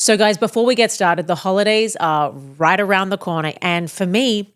So guys, before we get started, the holidays are right around the corner. And for me,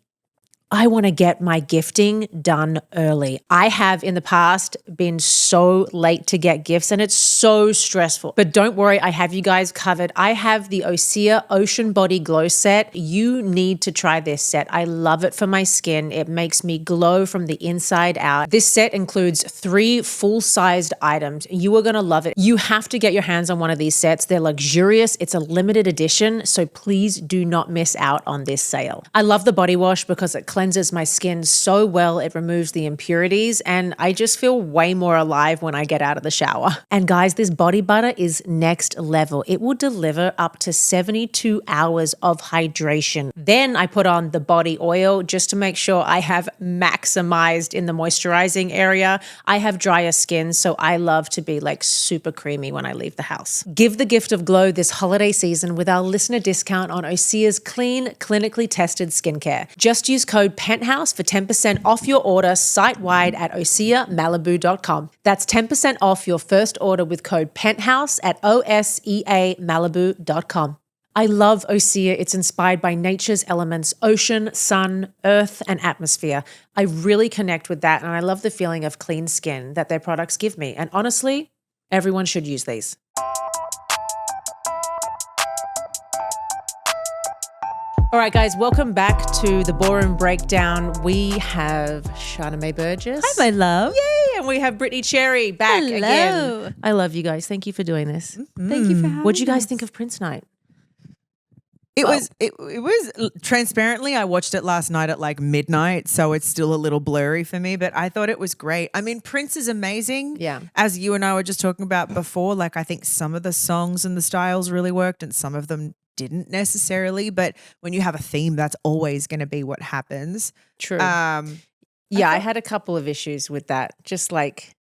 I want to get my gifting done early. I have in the past been so late to get gifts and it's so stressful. But don't worry, I have you guys covered. I have the Osea Ocean Body Glow Set. You need to try this set. I love it for my skin. It makes me glow from the inside out. This set includes 3 full-sized items. You are going to love it. You have to get your hands on one of these sets. They're luxurious. It's a limited edition, so please do not miss out on this sale. I love the body wash because it cleanses my skin so well. It removes the impurities and I just feel way more alive when I get out of the shower. And guys, this body butter is next level. It will deliver up to 72 hours of hydration. Then I put on the body oil just to make sure I have maximized in the moisturizing area. I have drier skin, so I love to be like super creamy when I leave the house. Give the gift of glow this holiday season with our listener discount on Osea's clean, clinically tested skincare. Just use code Penthouse for 10% off your order site-wide at OseaMalibu.com. That's 10% off your first order with code Penthouse at OSEAMalibu.com. I love Osea. It's inspired by nature's elements, ocean, sun, earth, and atmosphere. I really connect with that, and I love the feeling of clean skin that their products give me. And honestly, everyone should use these. All right, guys, welcome back to the Ballroom Breakdown. We have Sharna Burgess. Hi, my love. Yay! And we have Brittany Cherry back Hello. again. I love you guys. Thank you for doing this. Thank you for having What did you guys us. think of Prince Night? It was transparently, I watched it last night at like midnight, so it's still a little blurry for me, but I thought it was great. I mean, Prince is amazing. Yeah. As you and I were just talking about before, like I think some of the songs and the styles really worked and some of them didn't necessarily, but when you have a theme, that's always going to be what happens. True. I had a couple of issues with that, just like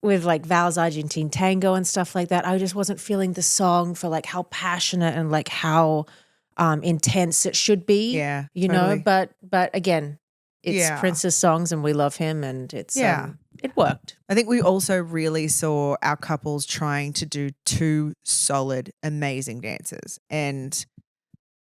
with like Val's Argentine Tango and stuff like that. I just wasn't feeling the song for like how passionate and like how intense it should be. Yeah, you totally. know, but again, it's Yeah. Prince's songs and we love him and it's Yeah. It worked. I think we also really saw our couples trying to do 2 solid, amazing dances. And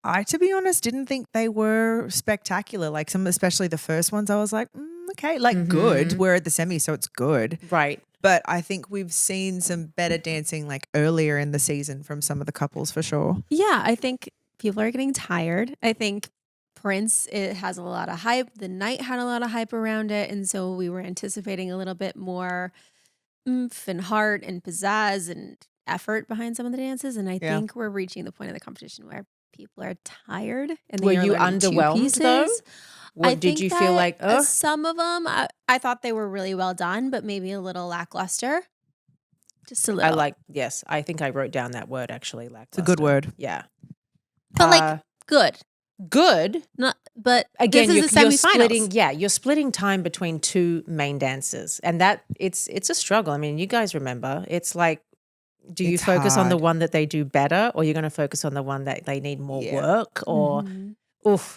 I, to be honest, didn't think they were spectacular. Like some, especially the first ones, I was like, okay, like good. We're at the semi, so it's good. Right. But I think we've seen some better dancing like earlier in the season from some of the couples for sure. Yeah, I think people are getting tired. I think Prince, it has a lot of hype. The night had a lot of hype around it. And so we were anticipating a little bit more oomph and heart and pizzazz and effort behind some of the dances. And I think we're reaching the point of the competition where people are tired. And Were they are you learning 2 underwhelmed though? pieces. What did you feel like? Some of them, I thought they were really well done, but maybe a little lackluster. Just a little. Yes, I think I wrote down that word actually. Lackluster. It's a good word. Yeah. But like good. Good. Not, but Again, this you're is the semifinals. splitting. Yeah, you're splitting time between 2 main dancers, and that it's a struggle. I mean, you guys remember, it's like, do you It's focus on the hard. one that they do better, or you're going to focus on the one that they need more work? Or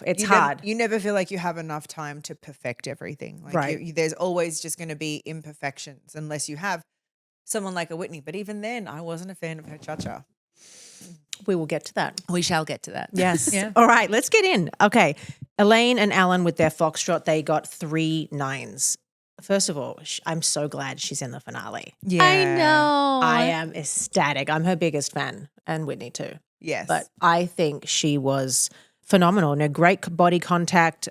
it's You hard. you never feel like you have enough time to perfect everything. Like Right. there's always just going to be imperfections unless you have someone like a Whitney. But even then, I wasn't a fan of her cha-cha. We will get to that. We shall get to that. Yes. Yeah. All right, let's get in. Okay. Elaine and Alan with their foxtrot, they got 3 9s. First of all, I'm so glad she's in the finale. Yeah. I know. I am ecstatic. I'm her biggest fan, and Whitney too. Yes. But I think she was phenomenal. And a great body contact.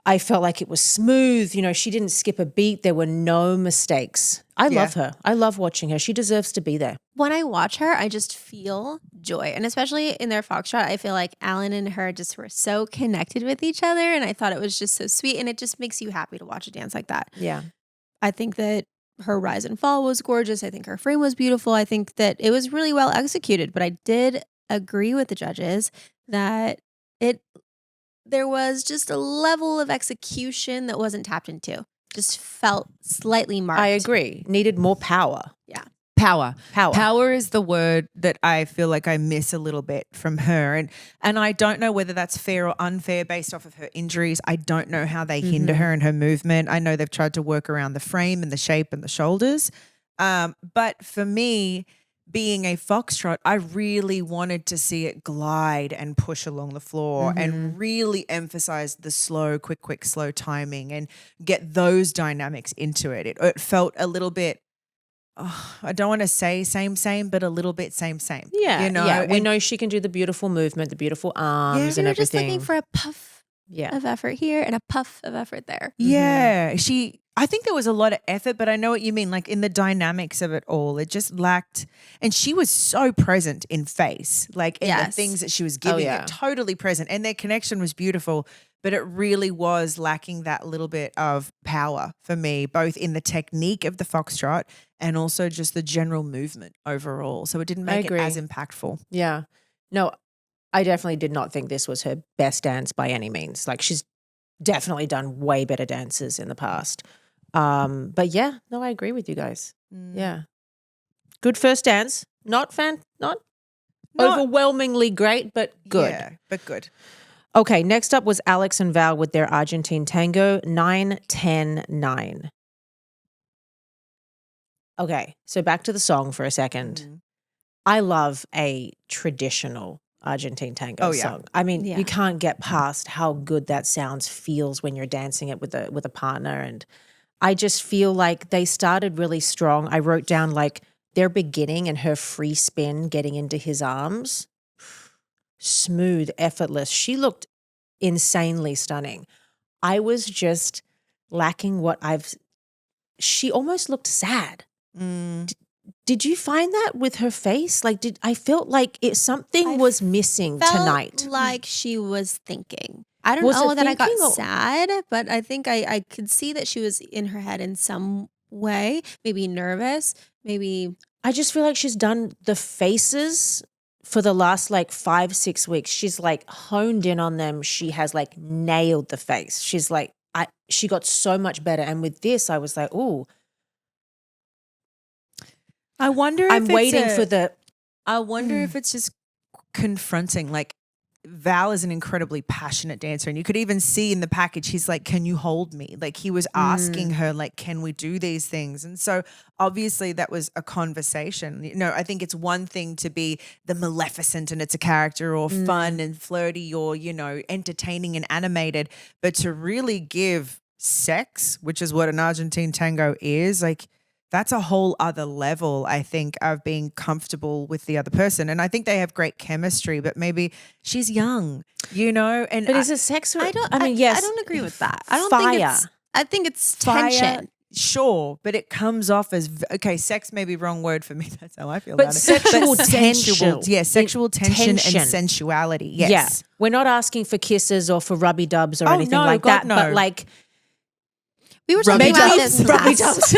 I felt like it was smooth. You know, she didn't skip a beat. There were no mistakes. I love her. I love watching her. She deserves to be there. When I watch her, I just feel joy. And especially in their foxtrot, I feel like Alan and her just were so connected with each other. And I thought it was just so sweet. And it just makes you happy to watch a dance like that. Yeah. I think that her rise and fall was gorgeous. I think her frame was beautiful. I think that it was really well executed. But I did agree with the judges that there was just a level of execution that wasn't tapped into. Just felt slightly marked. I agree. Needed more power. Yeah. Power. Power. Power is the word that I feel like I miss a little bit from her. And I don't know whether that's fair or unfair based off of her injuries. I don't know how they hinder her in her movement. I know they've tried to work around the frame and the shape and the shoulders. But for me, being a foxtrot, I really wanted to see it glide and push along the floor and really emphasize the slow, quick, slow timing and get those dynamics into it. It felt a little bit, I don't want to say same, but a little bit same. Yeah, you know? yeah. We And know she can do the beautiful movement, the beautiful arms Yeah. and We were everything. just looking for a puff yeah. of effort here and a puff of effort there. Yeah, I think there was a lot of effort, but I know what you mean. Like in the dynamics of it all, it just lacked. And she was so present in face, like in the Yes. things that she was giving, yeah. it totally present. And their connection was beautiful, but it really was lacking that little bit of power for me, both in the technique of the foxtrot and also just the general movement overall. So it didn't make it as impactful. Yeah. No, I definitely did not think this was her best dance by any means. Like she's definitely done way better dances in the past. But yeah, no, I agree with you guys. Yeah. Good first dance. Not overwhelmingly great, but good. Yeah, but good. Okay, next up was Alex and Val with their Argentine tango, 9-10-9. Okay, so back to the song for a second. I love a traditional Argentine tango song. I mean, you can't get past how good that sounds, feels when you're dancing it with a partner. And I just feel like they started really strong. I wrote down like their beginning and her free spin getting into his arms. Smooth, effortless. She looked insanely stunning. I was just lacking she almost looked sad. Did you find that with her face? Like, I felt like something was missing tonight. Like she was thinking. I don't Was know it that I got thinking or- sad, but I think I could see that she was in her head in some way, maybe nervous, maybe. I just feel like she's done the faces for the last like 5-6 weeks. She's like honed in on them. She has like nailed the face. She's like, she got so much better. And with this, I was like, ooh, I wonder I'm waiting for the. I wonder if it's just confronting. Like Val is an incredibly passionate dancer, and you could even see in the package, he's like, "Can you hold me?" Like he was asking her, like, "Can we do these things?" And so obviously that was a conversation. You know, I think it's one thing to be the Maleficent and it's a character, or fun and flirty, or entertaining and animated, but to really give sex, which is what an Argentine tango is, like. That's a whole other level, I think, of being comfortable with the other person. And I think they have great chemistry, but maybe she's young, And But is it sex? Or, I don't. I mean, yes. I don't agree with that. I don't Fire. think it's. I think it's fire, tension. sure, but it comes off as okay. Sex may be wrong word for me. That's how I feel But about it. sexual tension. Sexual tension Tension. and sensuality. Yes. Yeah, we're not asking for kisses or for rubby dubs or anything no, like God, that. no. But like, We were talking about this rubby last. dubs.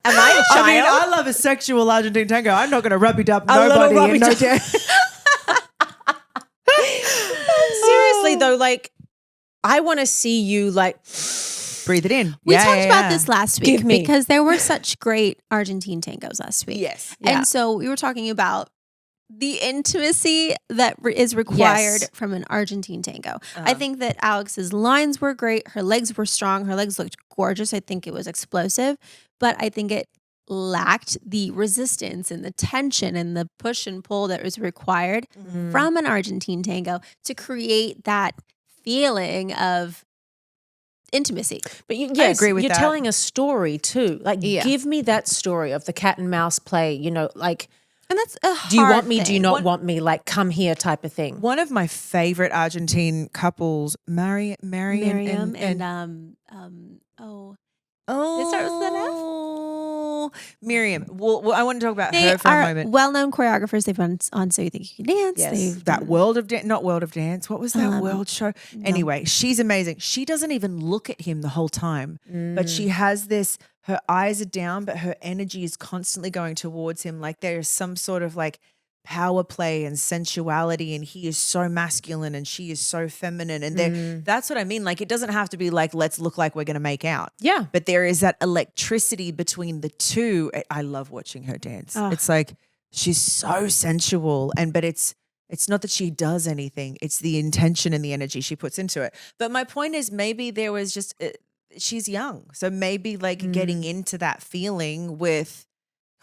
Am I a child? I mean, I love a sexual Argentine tango. I'm not going to rubby dub A little nobody. rubby And no dub. Seriously though, like, I want to see you like breathe it in. We Yeah, talked yeah, about yeah. this last week Give me. because there were such great Argentine tangos last week. Yes. And so we were talking about the intimacy that is required Yes. from an Argentine tango. I think that Alex's lines were great. Her legs were strong. Her legs looked gorgeous. I think it was explosive, but I think it lacked the resistance and the tension and the push and pull that was required from an Argentine tango to create that feeling of intimacy. But yes, agree with you're that. telling a story too. Like, give me that story of the cat and mouse play. Like, And that's a hard do you want me? thing. Do you not want me? Like, come here, type of thing. One of my favorite Argentine couples, Miriam Miriam and It starts with an F? Miriam. Well, I want to talk about They her for a are moment. well-known choreographers. They've been on So You Think You Can Dance. Yes. They've That done- World of Dance, not World of Dance. What was that world show? Anyway, she's amazing. She doesn't even look at him the whole time, but she has this, her eyes are down, but her energy is constantly going towards him. Like there's some sort of like power play and sensuality, and he is so masculine and she is so feminine. And that's what I mean. Like it doesn't have to be like, let's look like we're going to make out. Yeah. But there is that electricity between the two. I love watching her dance. It's like she's so sensual, but it's not that she does anything. It's the intention and the energy she puts into it. But my point is maybe there was just she's young. So maybe like getting into that feeling with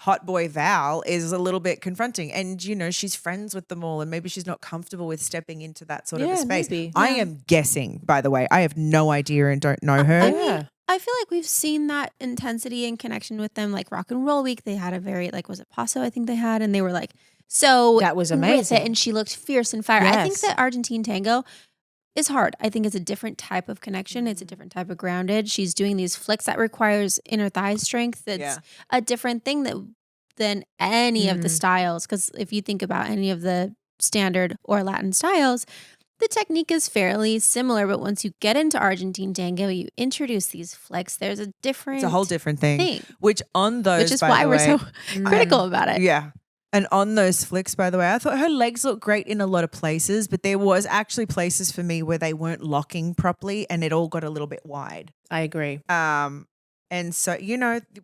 hot boy Val is a little bit confronting, and she's friends with them all, and maybe she's not comfortable with stepping into that sort of a space. Maybe. I am guessing, by the way. I have no idea and don't know her. I mean, I feel like we've seen that intensity and connection with them. Like Rock and Roll Week, they had a very was it Paso? I think they had, and they were like so that was amazing, with it, and she looked fierce and fire. Yes. I think that Argentine tango is hard. I think it's a different type of connection. It's a different type of grounded. She's doing these flicks that requires inner thigh strength. That's a different thing than any of the styles. Because if you think about any of the standard or Latin styles, the technique is fairly similar. But once you get into Argentine tango, you introduce these flicks. There's a different, it's a whole different thing. Which on those, which is why we're so critical about it. Yeah. And on those flicks, by the way, I thought her legs looked great in a lot of places, but there was actually places for me where they weren't locking properly and it all got a little bit wide. I agree. And so,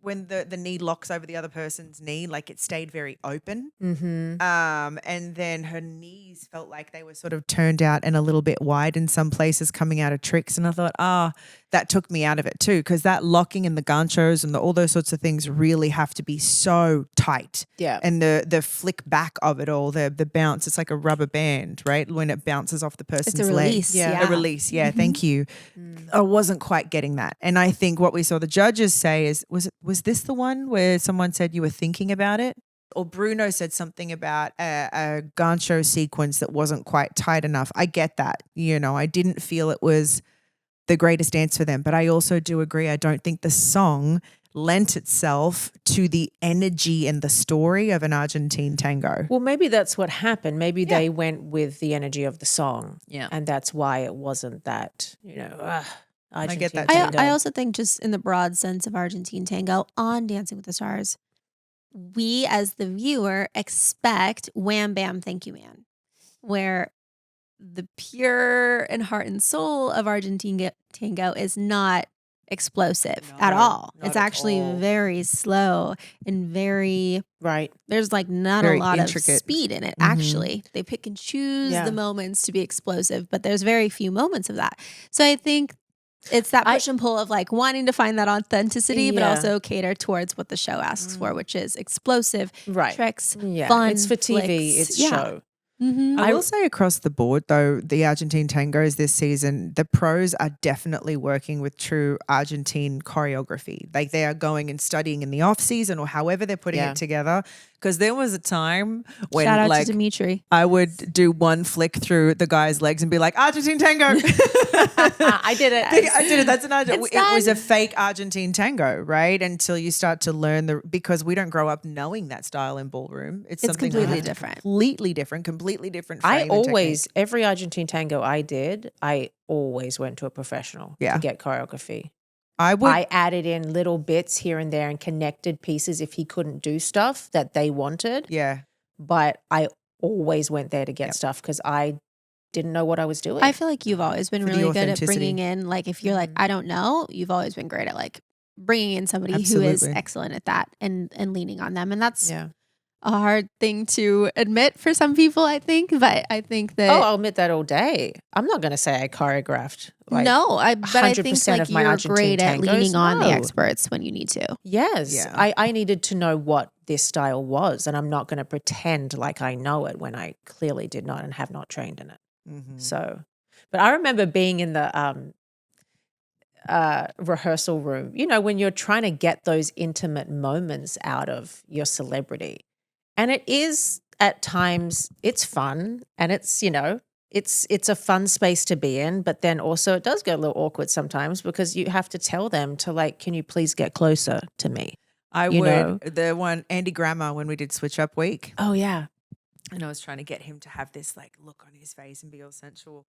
when the knee locks over the other person's knee, like it stayed very open. Mm-hmm. And then her knees felt like they were sort of turned out and a little bit wide in some places coming out of tricks. And I thought, that took me out of it too, because that locking and the ganchos and all those sorts of things really have to be so tight. Yeah. And the flick back of it all, the bounce, it's like a rubber band, right? When it bounces off the person's it's a leg. release. Yeah. A release. Yeah. Thank you. I wasn't quite getting that. And I think what we saw the judges say is, was this the one where someone said you were thinking about it? Or Bruno said something about a gancho sequence that wasn't quite tight enough. I get that. I didn't feel it was the greatest dance for them. But I also do agree, I don't think the song lent itself to the energy and the story of an Argentine tango. Well, maybe that's what happened. Maybe they went with the energy of the song. Yeah. And that's why it wasn't that, I get that Argentine too. tango. I also think just in the broad sense of Argentine tango on Dancing with the Stars, we as the viewer expect wham bam thank you man, where the pure and heart and soul of Argentine tango is not explosive at all. not It's at actually all. very slow and very Right. there's not Very a lot intricate. of speed in it. Actually, they pick and choose Yeah. the moments to be explosive, but there's very few moments of that. So I think it's that push and pull of wanting to find that authenticity, but Yeah. also cater towards what the show asks for, which is explosive Right. tricks, Yeah. fun. It's for TV. flicks. It's Yeah. show. Mm-hmm. I will say across the board, though, the Argentine tangos this season, the pros are definitely working with true Argentine choreography. Like they are going and studying in the off season or however they're putting it together. Because there was a time when Shout out to Dimitri. I would do one flick through the guy's legs and be like, Argentine tango. I did it. I did it. That's an Argentine. It's It was a done. fake Argentine tango, right? Until you start to learn because we don't grow up knowing that style in ballroom. It's something completely we have to different. completely different. I frame and always, technique. every Argentine tango I did, I always went to a professional to get choreography. I added in little bits here and there and connected pieces if he couldn't do stuff that they wanted. Yeah. But I always went there to get stuff because I didn't know what I was doing. I feel like you've always been For the really good at authenticity. bringing in, if you're I don't know, you've always been great at bringing in somebody who is Absolutely. excellent at that and leaning on them. And that's yeah. a hard thing to admit for some people, I think. But I think that I'll admit that all day. I'm not going to say I choreographed. but I think 100% of my you're Argentine great at tangos. leaning on the No. experts when you need to. Yes. Yeah. I needed to know what this style was, and I'm not going to pretend like I know it when I clearly did not and have not trained in it. Mhm. So, but I remember being in the rehearsal room, when you're trying to get those intimate moments out of your celebrity. And it is at times, it's fun and it's, it's a fun space to be in, but then also it does get a little awkward sometimes because you have to tell them to can you please get closer to me? I You would. know. The one, Andy Grammer, when we did Switch Up Week, Oh, yeah. and I was trying to get him to have this look on his face and be all sensual.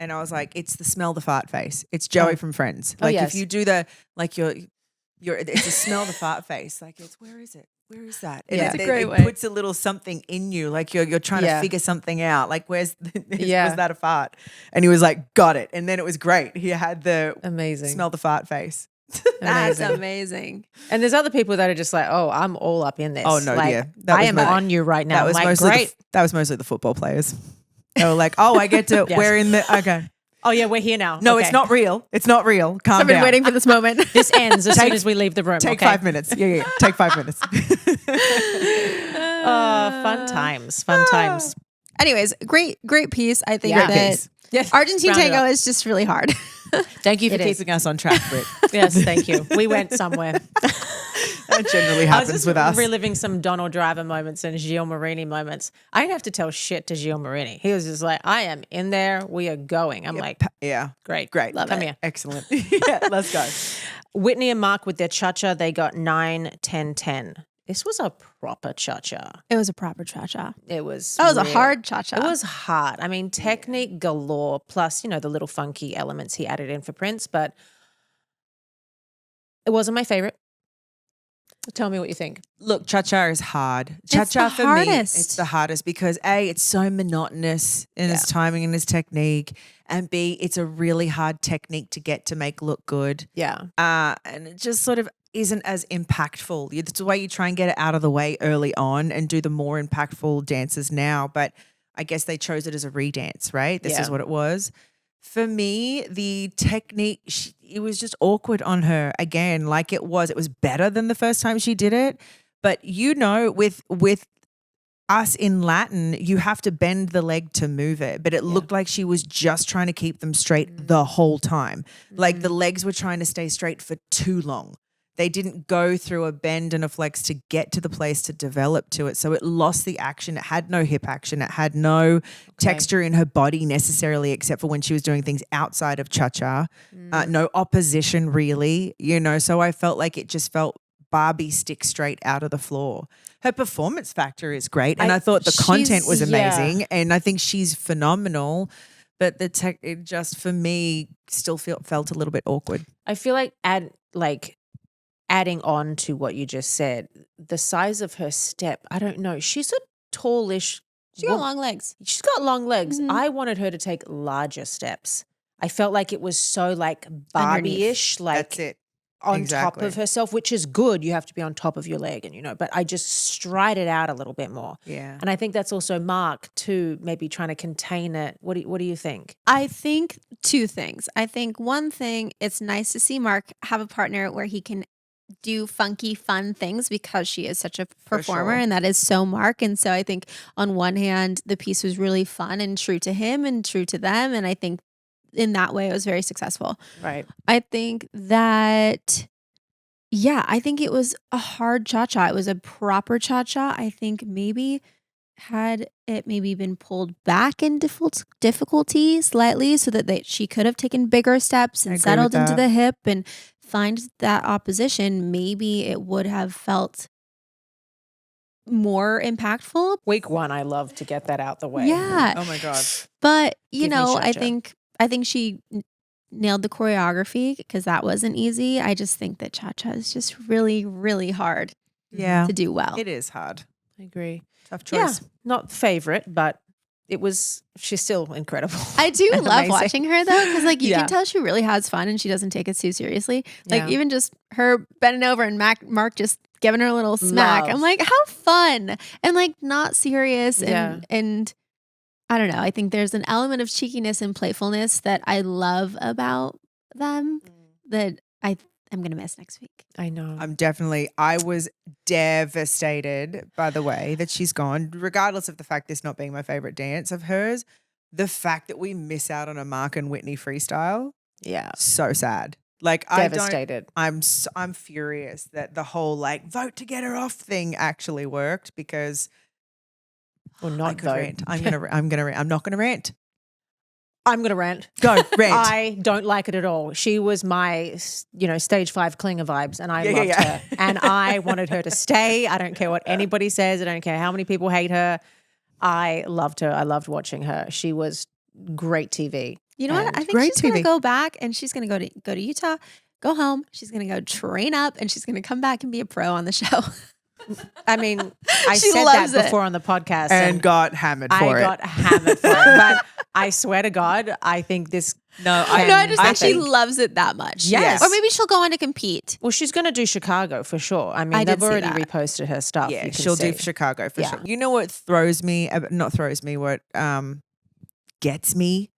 And I was like, it's the smell the fart face. It's Joey from Friends. yes. If you do the, it's a smell the fart face. Where is it? Where is that? And Yeah. It's a it great way. puts a little something in you. You're trying to figure something out. Was that a fart? And he was like, got it. And then it was great. He had the Amazing. smell the fart face. That's Amazing. amazing. And there's other people that are just oh, I'm all up in this. Oh, no, yeah. That I was am my- on you right now. That was I'm mostly great. that was mostly the football players. They were like, oh, I get to, Yes. we're in the, okay. Oh, yeah, we're here now. No, Okay. it's not real. It's not real. Calm I've been down. waiting for this moment. This ends as Take- soon as we leave the room. Take okay? 5 minutes. Yeah. Take 5 minutes. Fun times. Fun times. Anyways, great piece. I think Yeah. Great that piece. Yes. Argentine Round it tango up. is just really hard. Thank you for It is. keeping us on track, Britt. Yes, thank you. We went somewhere. That generally I was happens just with us. reliving some Donald Driver moments and Gio Marini moments. I didn't have to tell shit to Gio Marini. He was just like, I am in there. We are going. I'm like, Yeah. great. Great. Love Come it. here. Excellent. Yeah, let's go. Whitney and Mark with their cha-cha, they got 9, 10, 10. This was a proper cha-cha. It was a proper cha-cha. It was That was a real. hard cha-cha. It was hard. I mean, technique galore, plus, you know, the little funky elements he added in for Prince, but it wasn't my favorite. Tell me what you think. Look, cha-cha is hard. It's the Cha-cha for me, hardest. it's the hardest because A, it's so monotonous in its timing and its technique, and B, it's a really hard technique to get to make look good. Yeah. And it just sort of isn't as impactful. It's the way you try and get it out of the way early on and do the more impactful dances now. But I guess they chose it as a redance, right? This is Yeah. what it was. For me, the technique, it was just awkward on her again. Like it was better than the first time she did it. But you know, with us in Latin, you have to bend the leg to move it. But it looked like she was just trying to keep them straight the whole time. Like the legs were trying to stay straight for too long. They didn't go through a bend and a flex to get to the place to develop to it. So it lost the action. It had no hip action. It had no texture in her body necessarily, except for when she was doing things outside of cha-cha. No opposition really, you know. So I felt like it just felt Barbie stick straight out of the floor. Her performance factor is great. And I thought the content was amazing. And I think she's phenomenal. But the tech, it just for me still felt a little bit awkward. I feel like adding on to what you just said, the size of her step, I don't know. She's a tallish. She got long legs. She's got long legs. Mhm. I wanted her to take larger steps. I felt like it was so like Barbie-ish, like That's it. on top Exactly. of herself, which is good. You have to be on top of your leg, and you know. But I just stride it out a little bit more. Yeah. And I think that's also Mark too, maybe trying to contain it. What do you think? I think two things. I think one thing, it's nice to see Mark have a partner where he can do funky, fun things because she is such a performer sure. and that is so Mark. And so I think on one hand, the piece was really fun and true to him and true to them. And I think in that way, it was very successful. Right. I think that, I think it was a hard cha-cha. It was a proper cha-cha. I think maybe had it maybe been pulled back in difficulty slightly so that she could have taken bigger steps I and agree settled with into that. the hip and find that opposition, maybe it would have felt more impactful. Week 1, I love to get that out the way. Yeah. Oh my God. But, you Give me know, I cha-cha. think she nailed the choreography because that wasn't easy. I just think that cha-cha is just really, really hard Yeah. to do well. It is hard. I agree. Tough Yeah, choice. not favorite, but she's still incredible. I do love Amazing. watching her though, because like you Yeah. can tell she really has fun and she doesn't take it too seriously. Like Yeah. even just her bending over and Mark just giving her a little smack. Love. I'm like, how fun and like not serious Yeah. and I don't know. I think there's an element of cheekiness and playfulness that I love about them that I'm gonna miss next week. I know. I was devastated by the way that she's gone, regardless of the fact this not being my favorite dance of hers. The fact that we miss out on a Mark and Whitney freestyle, yeah. so sad. Like Devastated. I'm furious that the whole like vote to get her off thing actually worked because Or I not could vote. rant. I'm not gonna rant. I'm going to rant. Go rant. I don't like it at all. She was my, stage 5 Klinger vibes, and I Yeah, loved yeah. her. And I wanted her to stay. I don't care what anybody says. I don't care how many people hate her. I loved her. I loved watching her. She was great TV. You know what? I think great she's gonna TV. go back and she's gonna go to Utah, go home. She's gonna go train up and she's gonna come back and be a pro on the show. I mean, I She said loves that it. before on the podcast. and got hammered for I it. got hammered for it. But I swear to God, I think this. No, I just think she think- loves it that much. Yes. Or maybe she'll go on to compete. Well, she's going to do Chicago for sure. I mean, I did they've see already that. reposted her stuff. Yeah, you can she'll see. do Chicago for Yeah. sure. You know what what gets me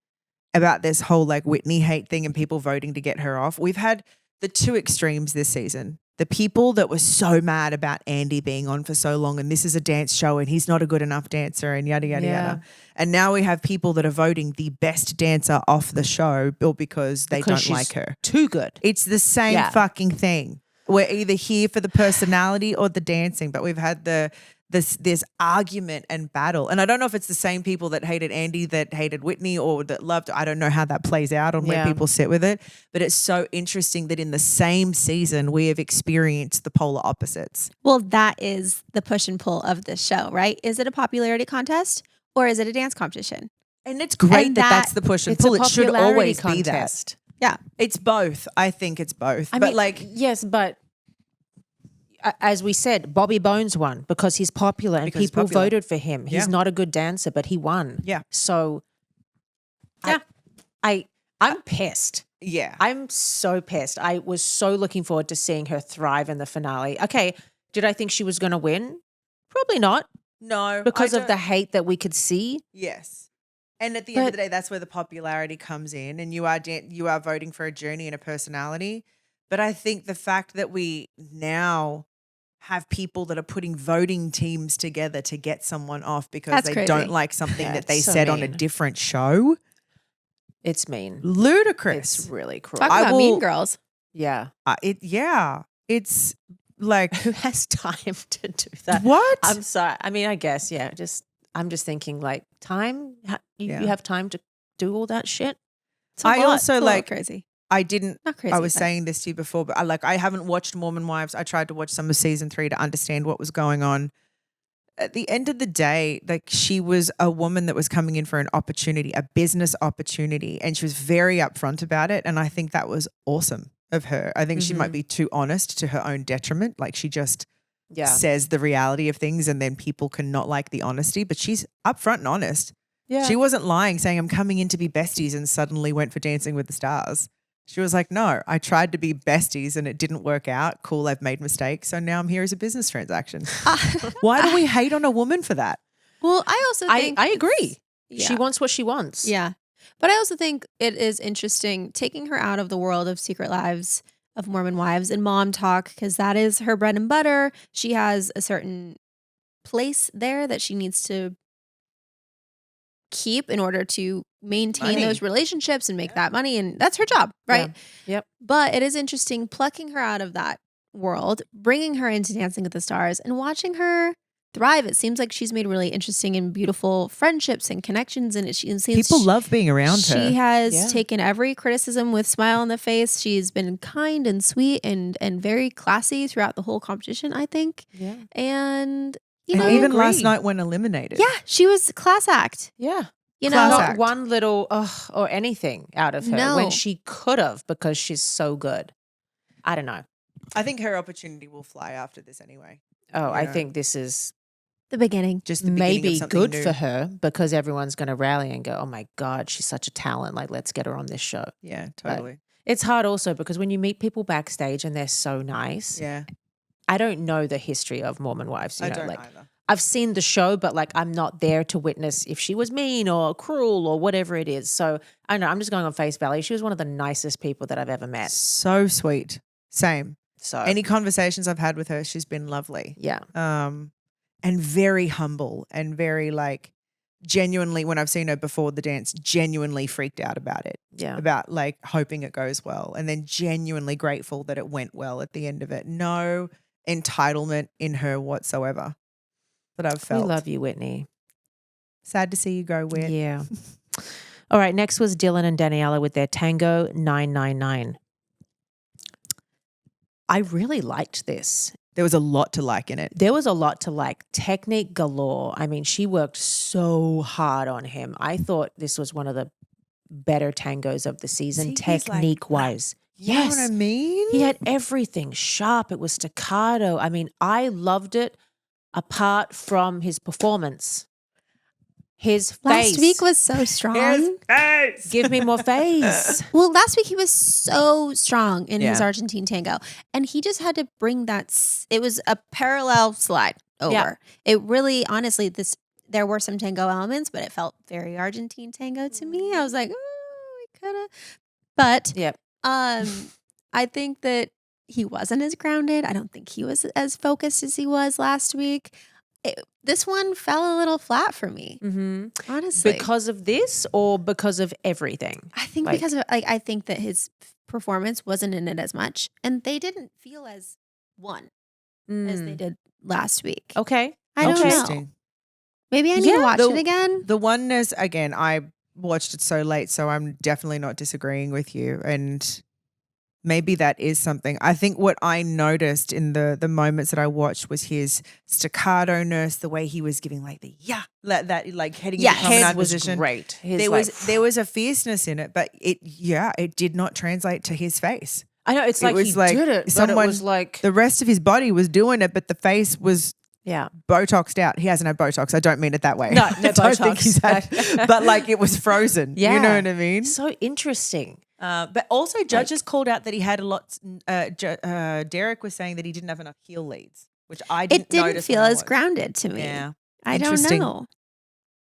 about this whole like Whitney hate thing and people voting to get her off? We've had the two extremes this season. the people that were so mad about Andy being on for so long and this is a dance show and he's not a good enough dancer and yada, yada, yada. And now we have people that are voting the best dancer off the show because they don't like her. Too good. It's the same fucking thing. We're either here for the personality or the dancing, but we've had this argument and battle. And I don't know if it's the same people that hated Andy that hated Whitney or that loved, I don't know how that plays out on where people sit with it. But it's so interesting that in the same season we have experienced the polar opposites. Well, that is the push and pull of this show, right? Is it a popularity contest or is it a dance competition? And it's great that's the push and pull. It should always be that. Yeah. It's both. I think it's both. I mean, yes, but as we said, Bobby Bones won because he's popular and people voted for him. He's not a good dancer, but he won. Yeah. So I'm pissed. Yeah. I'm so pissed. I was so looking forward to seeing her thrive in the finale. Okay, did I think she was going to win? Probably not. No. Because of the hate that we could see. Yes. And at the end of the day, that's where the popularity comes in and you are voting for a journey and a personality. But I think the fact that we now have people that are putting voting teams together to get someone off because they don't like something that they said on a different show. It's mean. Ludicrous. It's really cruel. Talk about Mean Girls. Yeah. It's like who has time to do that? What? I'm sorry. I mean, I guess, I'm just thinking like time, you have time to do all that shit? I also like crazy. I didn't. Not crazy. I was saying this to you before, but I haven't watched Mormon Wives. I tried to watch some of season 3 to understand what was going on. At the end of the day, like she was a woman that was coming in for an opportunity, a business opportunity, and she was very upfront about it. And I think that was awesome of her. I think she might be too honest to her own detriment. Like she just says the reality of things, and then people can not like the honesty. But she's upfront and honest. Yeah, she wasn't lying, saying I'm coming in to be besties, and suddenly went for Dancing with the Stars. She was like, no, I tried to be besties and it didn't work out. Cool, I've made mistakes. So now I'm here as a business transaction. Why do we hate on a woman for that? Well, I also think I agree. She wants what she wants. Yeah. But I also think it is interesting taking her out of the world of Secret Lives of Mormon Wives and Mom Talk because that is her bread and butter. She has a certain place there that she needs to keep in order to maintain those relationships and make that money, and that's her job, right? Yep. But it is interesting plucking her out of that world, bringing her into Dancing with the Stars and watching her thrive. It seems like she's made really interesting and beautiful friendships and connections, and it seems people love being around her. She has taken every criticism with smile on the face. She's been kind and sweet and very classy throughout the whole competition, I think. Yeah. And even last night when eliminated. Yeah, she was class act. Yeah. Not one little or anything out of her when she could have because she's so good. I don't know. I think her opportunity will fly after this anyway. I think this is the beginning. Just the beginning maybe of something good new. For her because everyone's going to rally and go, oh my God, she's such a talent. Like, let's get her on this show. Yeah, totally. But it's hard also because when you meet people backstage and they're so nice. Yeah. I don't know the history of Mormon Wives. I don't either. I've seen the show, but like I'm not there to witness if she was mean or cruel or whatever it is. So I don't know. I'm just going on face value. She was one of the nicest people that I've ever met. So sweet. Same. So any conversations I've had with her, she's been lovely. Yeah. And very humble and very like genuinely, when I've seen her before the dance, genuinely freaked out about it. Yeah. About like hoping it goes well and then genuinely grateful that it went well at the end of it. No entitlement in her whatsoever that I've felt. We love you, Whitney. Sad to see you go, Whit. Yeah. All right. Next was Dylan and Daniela with their Tango 999. I really liked this. There was a lot to like in it. There was a lot to like. Technique galore. I mean, she worked so hard on him. I thought this was one of the better tangos of the season, technique-wise. You know what I mean? He had everything sharp. It was staccato. I mean, I loved it apart from his performance. His face. Last week was so strong. His face. Give me more face. Well, last week he was so strong in his Argentine tango. And he just had to bring that. It was a parallel slide over. Yeah. It really, honestly, there were some tango elements, but it felt very Argentine tango to me. I was like, oh, we could have. But Yep. I think that he wasn't as grounded. I don't think he was as focused as he was last week. This one fell a little flat for me, honestly. Because of this or because of everything? I think because of I think that his performance wasn't in it as much, and they didn't feel as one as they did last week. Okay. I don't know. Maybe I need to watch it again. The oneness, again, I watched it so late, so I'm definitely not disagreeing with you. And maybe that is something. I think what I noticed in the moments that I watched was his staccato-ness, the way he was giving like the that like heading into promenade position. Great. There was a fierceness in it, but it did not translate to his face. I know, it's like he did it, but it was like the rest of his body was doing it, but the face was Botoxed out. He hasn't had Botox. I don't mean it that way. No, I don't think he's had, but like it was frozen. Yeah. You know what I mean? So interesting. But also judges called out that he had a lot. Derek was saying that he didn't have enough heel leads, which I didn't notice. It didn't feel as grounded to me. Yeah. I don't know.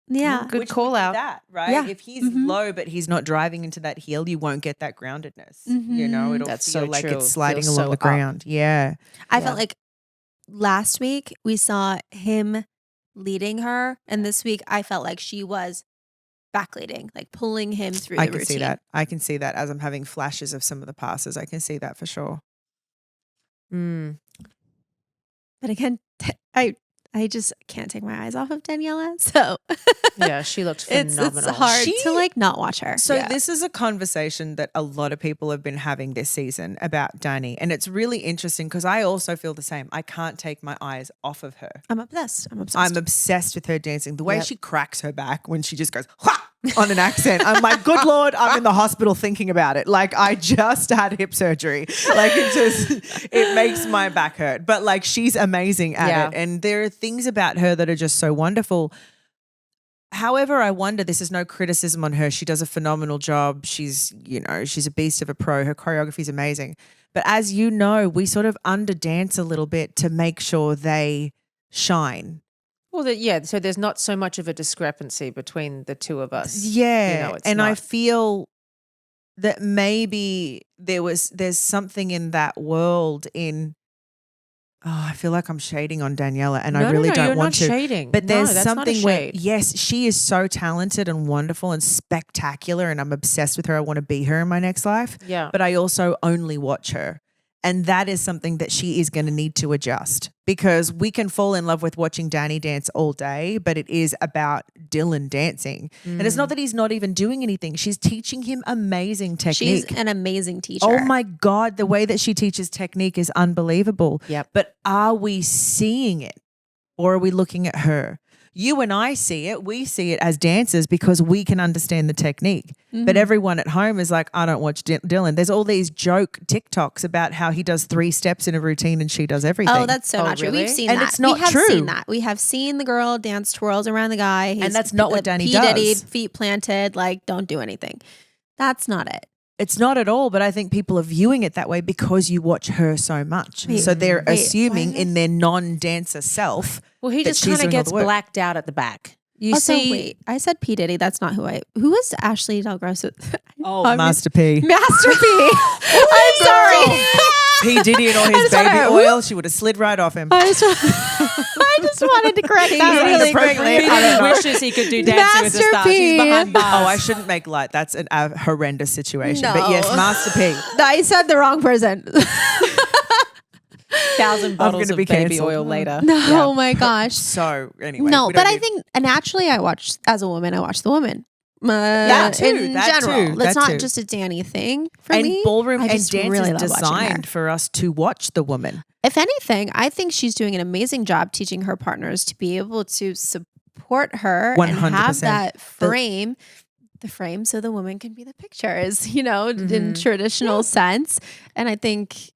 Yeah. Good call out. That, right? Yeah. If he's low but he's not driving into that heel, you won't get that groundedness. You know, it'll feel like it's sliding along the ground. Yeah. I felt like last week we saw him leading her, and this week I felt like she was backleading, like pulling him through the routine. See that. I can see that as I'm having flashes of some of the passes. I can see that for sure. But again, I just can't take my eyes off of Daniela. So yeah, she looked phenomenal. It's hard to like not watch her. So this is a conversation that a lot of people have been having this season about Dani. And it's really interesting because I also feel the same. I can't take my eyes off of her. I'm obsessed. I'm obsessed with her dancing. The way she cracks her back when she just goes, "Wah!" on an accent. I'm like, good Lord, I'm in the hospital thinking about it. Like I just had hip surgery. Like it makes my back hurt. But like she's amazing at it. And there are things about her that are just so wonderful. However, I wonder, this is no criticism on her. She does a phenomenal job. She's a beast of a pro. Her choreography is amazing. But as you know, we sort of underdance a little bit to make sure they shine. Well, so there's not so much of a discrepancy between the two of us. Yeah, I feel that maybe there's something in that world I feel like I'm shading on Daniela and I really don't want to. Shading. But there's something where, shade. yes, she is so talented and wonderful and spectacular and I'm obsessed with her. I want to be her in my next life. Yeah. But I also only watch her. And that is something that she is going to need to adjust because we can fall in love with watching Dani dance all day, but it is about Dylan dancing. And it's not that he's not even doing anything. She's teaching him amazing technique. She's an amazing teacher. Oh my God, the way that she teaches technique is unbelievable. Yep. But are we seeing it or are we looking at her? You and I see it. We see it as dancers because we can understand the technique. But everyone at home is like, I don't watch Dylan. There's all these joke TikToks about how he does 3 steps in a routine and she does everything. Oh, that's so not true. Really? We've seen and that. It's not we have true. seen that. We have seen the girl dance twirls around the guy. And that's not what Dani does. Diddy, feet planted, like don't do anything. That's not it. It's not at all, but I think people are viewing it that way because you watch her so much. So they're assuming in their non-dancer self. Well, he just kind of gets blacked out at the back. You see, wait, I said P. Diddy. That's not who was Ashley Del Grosso? Master P. Master P. I'm sorry. P. Diddy and all his baby oil, she would have slid right off him. I just wanted to correct that really quickly. He wishes he could do Dancing with the Stars. He's behind bars. Oh, I shouldn't make light. That's a horrendous situation. No. But yes, Master P. I said the wrong person. 1,000 bottles of baby oil later. No, oh my gosh. So anyway. No, but I think naturally I watch the woman. In general. That's not just a Dani thing for me. And ballroom and dance really is designed for us to watch the woman. If anything, I think she's doing an amazing job teaching her partners to be able to support her 100%. And have that frame. The frame so the woman can be the pictures, in traditional sense. And I think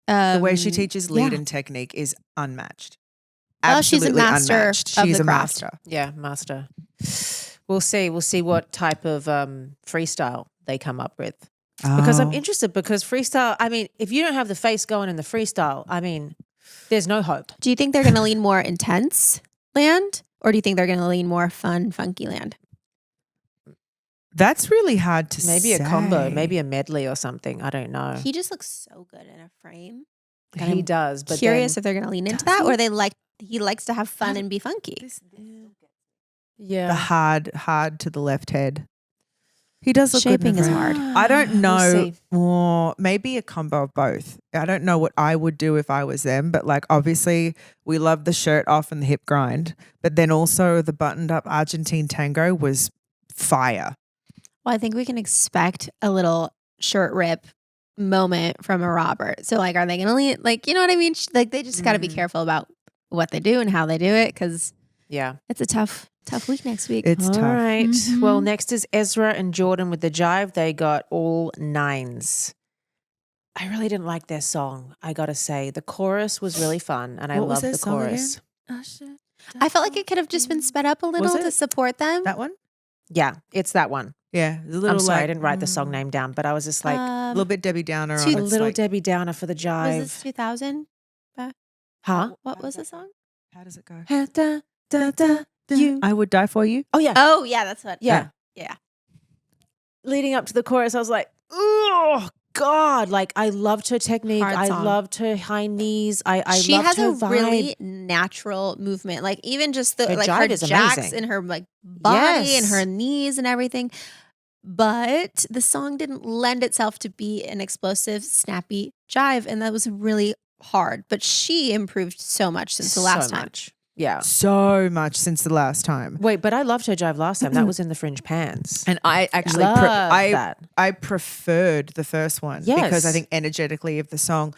the way she teaches lead and technique is unmatched. Absolutely she's a master unmatched. She's a master. Yeah, master. We'll see. We'll see what type of freestyle they come up with. Because I'm interested because freestyle, I mean, if you don't have the face going in the freestyle, I mean, there's no hope. Do you think they're going to lean more intense land or do you think they're going to lean more fun, funky land? That's really hard to say. Maybe a combo, maybe a medley or something. I don't know. He just looks so good in a frame. He does, but Curious then, if they're going to lean into that, or he likes to have fun and be funky. yeah. The hard to the left head. He does look Shaping good in is the hard. front. I don't We'll know, see. or maybe a combo of both. I don't know what I would do if I was them, but like obviously we love the shirt off and the hip grind, but then also the buttoned up Argentine tango was fire. Well, I think we can expect a little shirt rip moment from a Robert. So like, are they going to lean? Like, you know what I mean? Like they just got to be careful about what they do and how they do it, because Yeah. it's a tough week next week. It's All tough. right. Mhm. Well, next is Ezra and Jordan with the jive. They got all 9s. I really didn't like their song, I got to say. The chorus was really fun, and I What was loved their the song again? chorus. I felt like it could have just been sped up a little Was to it? support them. That one? Yeah, it's that one. Yeah. It's a little I'm sorry, like, I didn't write the song name down, but I was just like, a little bit Debbie Downer to on a it. little Like, Debbie Downer for the was jive. this 2000? Huh? What was the song? how does it go? Da, da, da, you. I would die for you. Oh, yeah. Oh yeah, that's what. Yeah. Yeah. Leading up to the chorus, I was like, oh, God. Like, I loved her technique. Hard I song. loved her high knees. I She loved has her a vibe. really natural movement. Like even just the Her like jive her is jacks amazing. and her like body and Yes. her knees and everything. But the song didn't lend itself to be an explosive, snappy jive, and that was really hard. But she improved so much since the last So time. much. Yeah. So much since the last time. Wait, but I loved her jive last time. That was in the Fringe Pants. And I actually Loved I that. I preferred the first one because I Yes. think energetically of the song.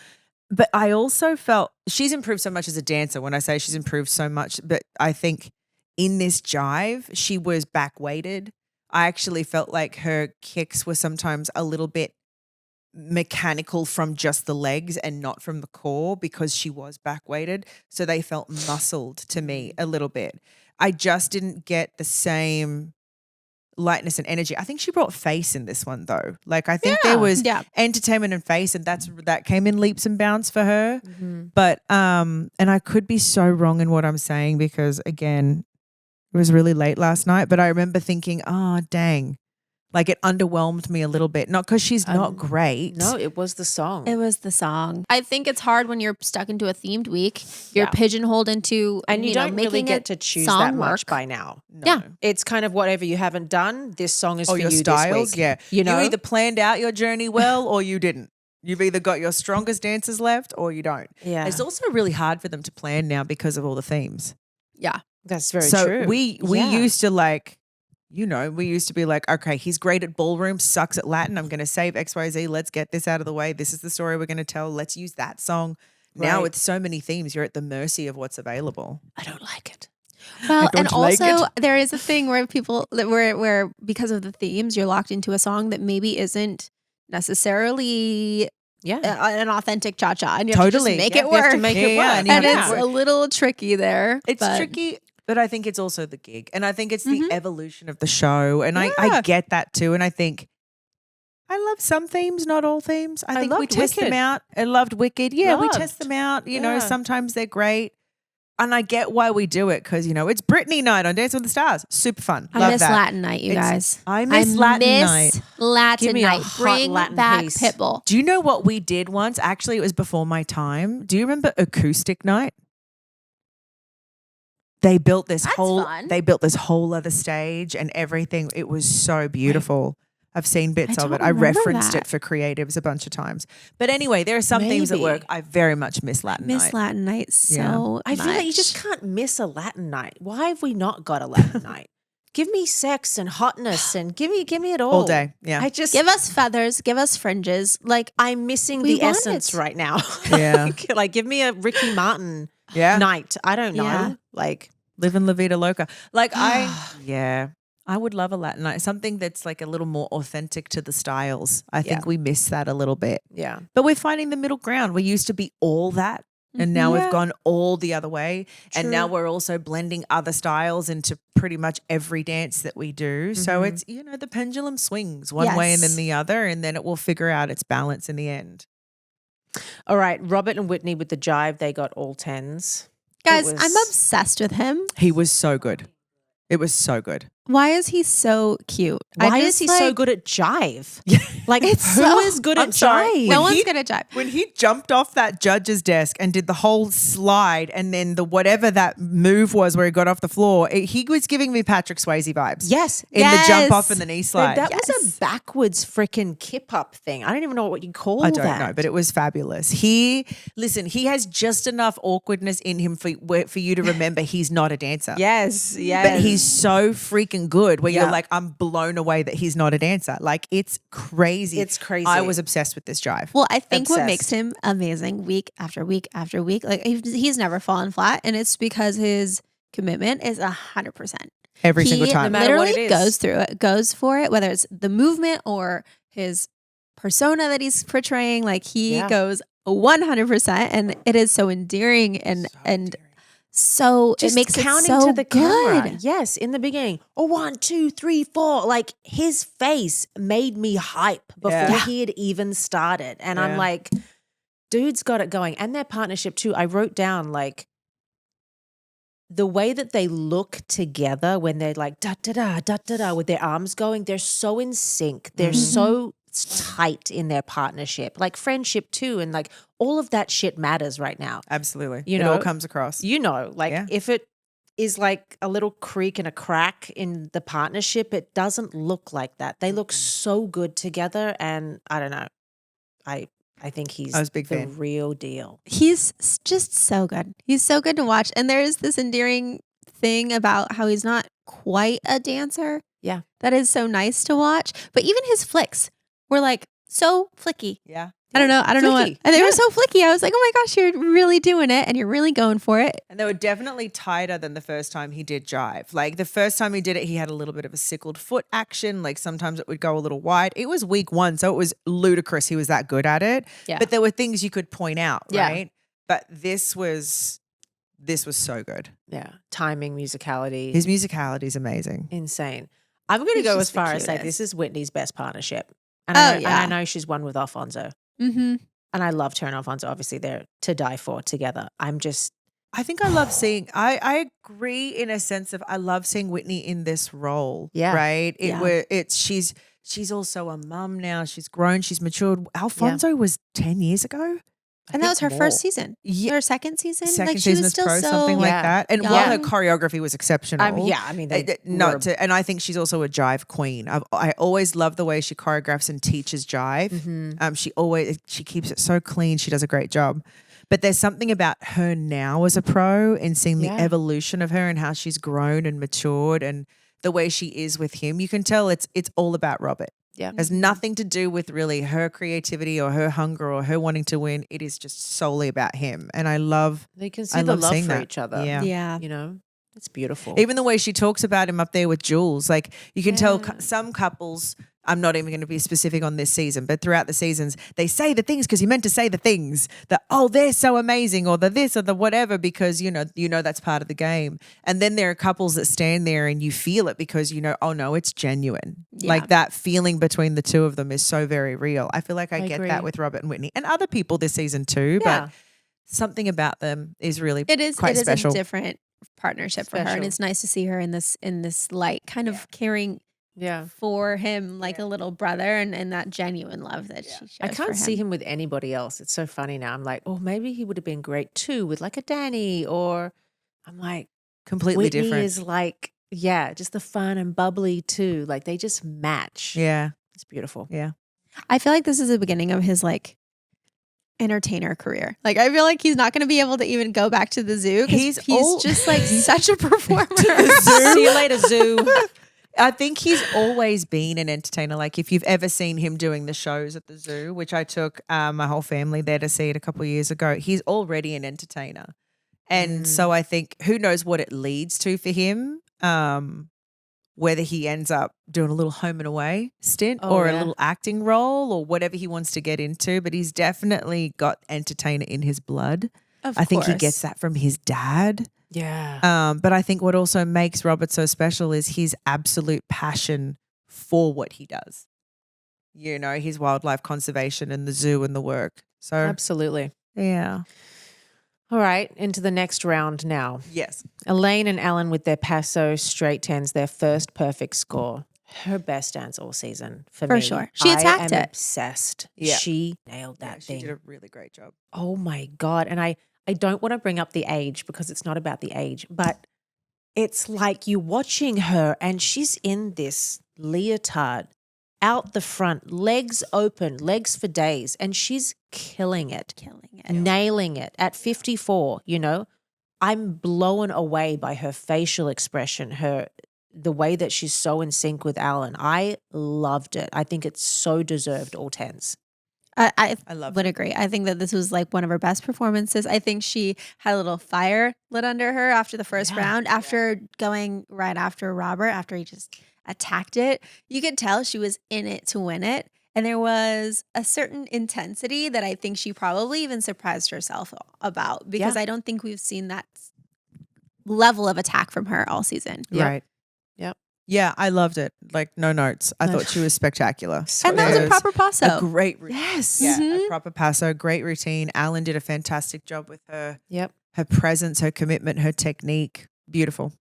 But I also felt she's improved so much as a dancer. When I say she's improved so much, but I think in this jive, she was back weighted. I actually felt like her kicks were sometimes a little bit mechanical from just the legs and not from the core because she was back weighted. So they felt muscled to me a little bit. I just didn't get the same lightness and energy. I think she brought face in this one though. Like I think there was Yeah. entertainment and face, and that came in leaps and bounds for her. Mm-hmm. But and I could be so wrong in what I'm saying because again, it was really late last night, but I remember thinking, oh dang. Like it underwhelmed me a little bit. Not because she's not great. No, it was the song. It was the song. I think it's hard when you're stuck into a themed week. You're Yeah. pigeonholed into and you know, don't really making get a to choose song that much work. by now. No. Yeah. It's kind of whatever you haven't done. This song is Or for your you styles. this week. Yeah. You know? either planned out your journey well or you didn't. You've either got your strongest dancers left or you don't. Yeah. It's also really hard for them to plan now because of all the themes. Yeah. That's very so true. we Yeah. used to like, we used to be like, okay, he's great at ballroom, sucks at Latin. I'm going to save XYZ. Let's get this out of the way. This is the story we're going to tell. Let's use that song. Now Right. with so many themes, you're at the mercy of what's available. I don't like it. Well, don't and like also it. there is a thing where people where because of the themes, you're locked into a song that maybe isn't necessarily Yeah. an authentic cha-cha, and you have Totally. to just make Yeah, it you have work. to make it work. and you have to it's work. a little tricky there. It's but tricky, but I think it's also the gig. And I think it's the Mhm. evolution of the show. And I Yeah. get that too. And I think I love some themes, not all themes. I think we loved test them Wicked. out. I loved Wicked. Yeah, we test Loved. them out. You know, Yeah. sometimes they're great. And I get why we do it because, it's Brittany night on Dancing with the Stars. Super fun. I Love miss that. Latin night, you It's- guys. I miss Latin night. Latin Give me a night. hot Bring Latin back piece. Pitbull. Do you know what we did once? Actually, it was before my time. Do you remember Acoustic Night? They built this That's whole fun. they built this whole other stage and everything. It was so beautiful. I've seen bits I of it. don't I remember referenced that. it for creatives a bunch of times. But anyway, there are some themes that Maybe. work. I very much miss Latin Miss night. Latin night so I feel like you just much. can't miss a Latin night. Why have we not got a Latin night? Give me sex and hotness and give me it all. All day. Yeah. I just Give us feathers, give us fringes. Like I'm missing We the want essence it. right now. Yeah. like give me a Ricky Martin Yeah. night. I don't know. Yeah. Like Living La Vida Loca. Like I would love a Latin night. Something that's like a little more authentic to the styles. I think Yeah. we miss that a little bit. yeah. But we're finding the middle ground. We used to be all that. And now Yeah. we've gone all the other way. And now True. we're also blending other styles into pretty much every dance that we do. So it's, the pendulum swings one way and then Yes. the other, and then it will figure out its balance in the end. All right. Robert and Whitney with the jive, they got all 10s. guys, was- I'm obsessed with him. He was so good. It was so good. Why is he so cute? Why is he so good at jive? Like, who is good at jive? No one's good at jive. When he jumped off that judge's desk and did the whole slide and then the whatever that move was where he got off the floor, he was giving me Patrick Swayze vibes. Yes. In the jump off and the knee slide. That was a backwards freaking kip up thing. I don't even know what you call that. I don't know, but it was fabulous. He has just enough awkwardness in him for you to remember he's not a dancer. Yes. But he's so freaking good where you're like, I'm blown away that he's not a dancer. Like, it's crazy. It's crazy. I was obsessed with this jive. Well, I think what makes him amazing week after week after week, like he's never fallen flat, and it's because his commitment is 100%. Every single time. No matter what Literally it is. goes through it, goes for it, whether it's the movement or his persona that he's portraying. Like he goes 100%, and it is so endearing and so Just it makes counting it so to the camera. good. Yes, in the beginning. 1, 2, 3, 4. Like, his face made me hype before he had even started. And I'm like, dude's got it going. And their partnership too. I wrote down like the way that they look together when they're like da da da da da da with their arms going. They're so in sync. They're so tight in their partnership, like friendship too, and like all of that shit matters right now. Absolutely. You it know, all comes across. If it is like a little creak and a crack in the partnership, it doesn't look like that. They look so good together, and I don't know. I think he's the real deal. He's just so good. He's so good to watch, and there is this endearing thing about how he's not quite a dancer. Yeah, that is so nice to watch. But even his flicks were like so flicky. Yeah. I don't know what. And they were so flicky. I was like, oh my gosh, you're really doing it and you're really going for it. And they were definitely tighter than the first time he did jive. Like the first time he did it, he had a little bit of a sickled foot action. Like sometimes it would go a little wide. It was week 1, so it was ludicrous he was that good at it. Yeah. But there were things you could point out, Yeah. right? But this was so good. Yeah, timing, musicality. His musicality is amazing. Insane. I'm going to He's go just as far the as say cutest. this is Whitney's best partnership. And Oh, I know she's one with Alfonso. Mm-hmm. And I loved her and Alfonso. Obviously, they're to die for together. I think I love seeing, I agree in a sense of I love seeing Whitney in this role. Yeah. Right? Yeah. She's also a mum now. She's grown. She's matured. Alfonso was 10 years ago. And that was her first season. Yeah. Her second season. Second like she season was as still pro, so something like that. And while her young. choreography was exceptional. And I think she's also a jive queen. I always love the way she choreographs and teaches jive. Mm-hmm. She keeps it so clean. She does a great job. But there's something about her now as a pro and seeing the evolution of her and how she's grown and matured and the way she is with him. You can tell it's all about Robert. Yeah. It has nothing to do with really her creativity or her hunger or her wanting to win. It is just solely about him. And they can see the love for each other. Yeah. Yeah. You know, it's beautiful. Even the way she talks about him up there with Jules, like you can tell some couples, I'm not even going to be specific on this season, but throughout the seasons, they say the things because you meant to say the things that, oh, they're so amazing or the this or the whatever because, you know that's part of the game. And then there are couples that stand there and you feel it because, oh, no, it's genuine. Yeah. Like that feeling between the two of them is so very real. I feel like I get agree. that with Robert and Whitney and other people this season too, but something about them is really quite special. It is a different partnership for her, and it's nice to see her in this light, kind of caring for him like a little brother and that genuine love that she shows. I can't see him with anybody else. It's so funny now. I'm like, oh, maybe he would have been great too with like a Danny, or I'm like, completely Whitney different. is like, just the fun and bubbly too. Like they just match. Yeah. It's beautiful. Yeah. I feel like this is the beginning of his like entertainer career. Like I feel like he's not going to be able to even go back to the zoo. He's just like such a performer. See you later, zoo. I think he's always been an entertainer. Like if you've ever seen him doing the shows at the zoo, which I took my whole family there to see it a couple of years ago, he's already an entertainer. And so I think who knows what it leads to for him, whether he ends up doing a little home and away stint or a little acting role or whatever he wants to get into. But he's definitely got entertainer in his blood. I think he gets that from his dad. Yeah. But I think what also makes Robert so special is his absolute passion for what he does. His wildlife conservation and the zoo and the work. So absolutely. Yeah. All right, into the next round now. Yes. Elaine and Alan with their Paso straight tens, their first perfect score. Her best dance all season for For me. sure. She attacked I am it. obsessed. Yeah. She nailed that Yeah, thing. she did a really great job. Oh my God. And I don't want to bring up the age because it's not about the age, but it's like you're watching her and she's in this leotard out the front, legs open, legs for days, and she's killing it, nailing it at 54, you know. I'm blown away by her facial expression, the way that she's so in sync with Alan. I loved it. I think it's so deserved all 10s. I love would it. agree. I think that this was like one of her best performances. I think she had a little fire lit under her after the first round, after going right after Robert, after he just attacked it. You could tell she was in it to win it. And there was a certain intensity that I think she probably even surprised herself about, because I don't think we've seen that level of attack from her all season. Yep. Right. Yep. Yeah, I loved it. Like, no notes. I thought she was spectacular. And that was a proper passo. A great routine. Yes. Yeah, Mhm. a proper passo, great routine. Alan did a fantastic job with her. Yep. Her presence, her commitment, her technique. Beautiful.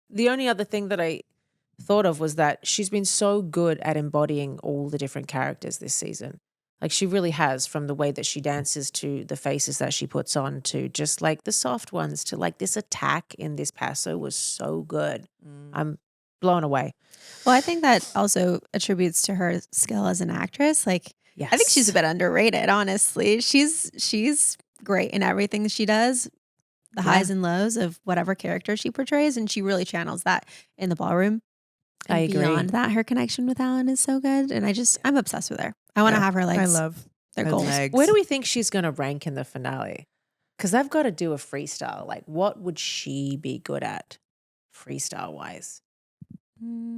The only other thing that I thought of was that she's been so good at embodying all the different characters this season. Like she really has, from the way that she dances to the faces that she puts on to just like the soft ones to like this attack in this passo was so good. I'm blown away. Well, I think that also attributes to her skill as an actress. Like, Yes. I think she's a bit underrated, honestly. She's great in everything she does, the highs and lows of whatever character she portrays, and she really channels that in the ballroom. And I agree. Beyond that, her connection with Alan is so good, and I'm obsessed with her. I want to have her legs. I love their her goals. legs. Where do we think she's going to rank in the finale? Because they've got to do a freestyle. Like, what would she be good at freestyle wise?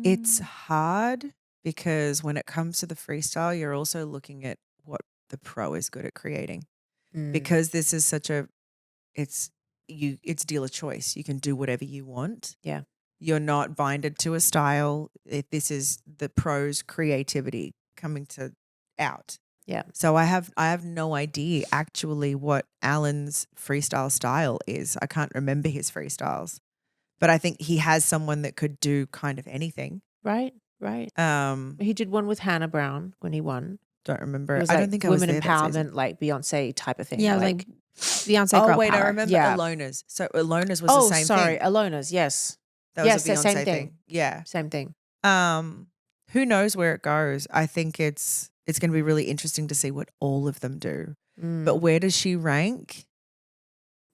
It's hard because when it comes to the freestyle, you're also looking at what the pro is good at creating. Because this is such it's dealer choice. You can do whatever you want. Yeah. You're not binded to a style. This is the pro's creativity coming out. Yeah. So I have no idea actually what Alan's freestyle style is. I can't remember his freestyles. But I think he has someone that could do kind of anything. Right. He did one with Hannah Brown when he won. Don't remember. It was I like don't think I was women there that season. empowerment, like Beyonce type of thing. Yeah, like Beyonce. Oh girl wait, power. I remember Yeah. Alona's. So Alona's was the same sorry, thing. Alona's. Yes, That was yes, a the Beyonce same thing. thing. Yeah. Same thing. Who knows where it goes? I think it's going to be really interesting to see what all of them do. But where does she rank?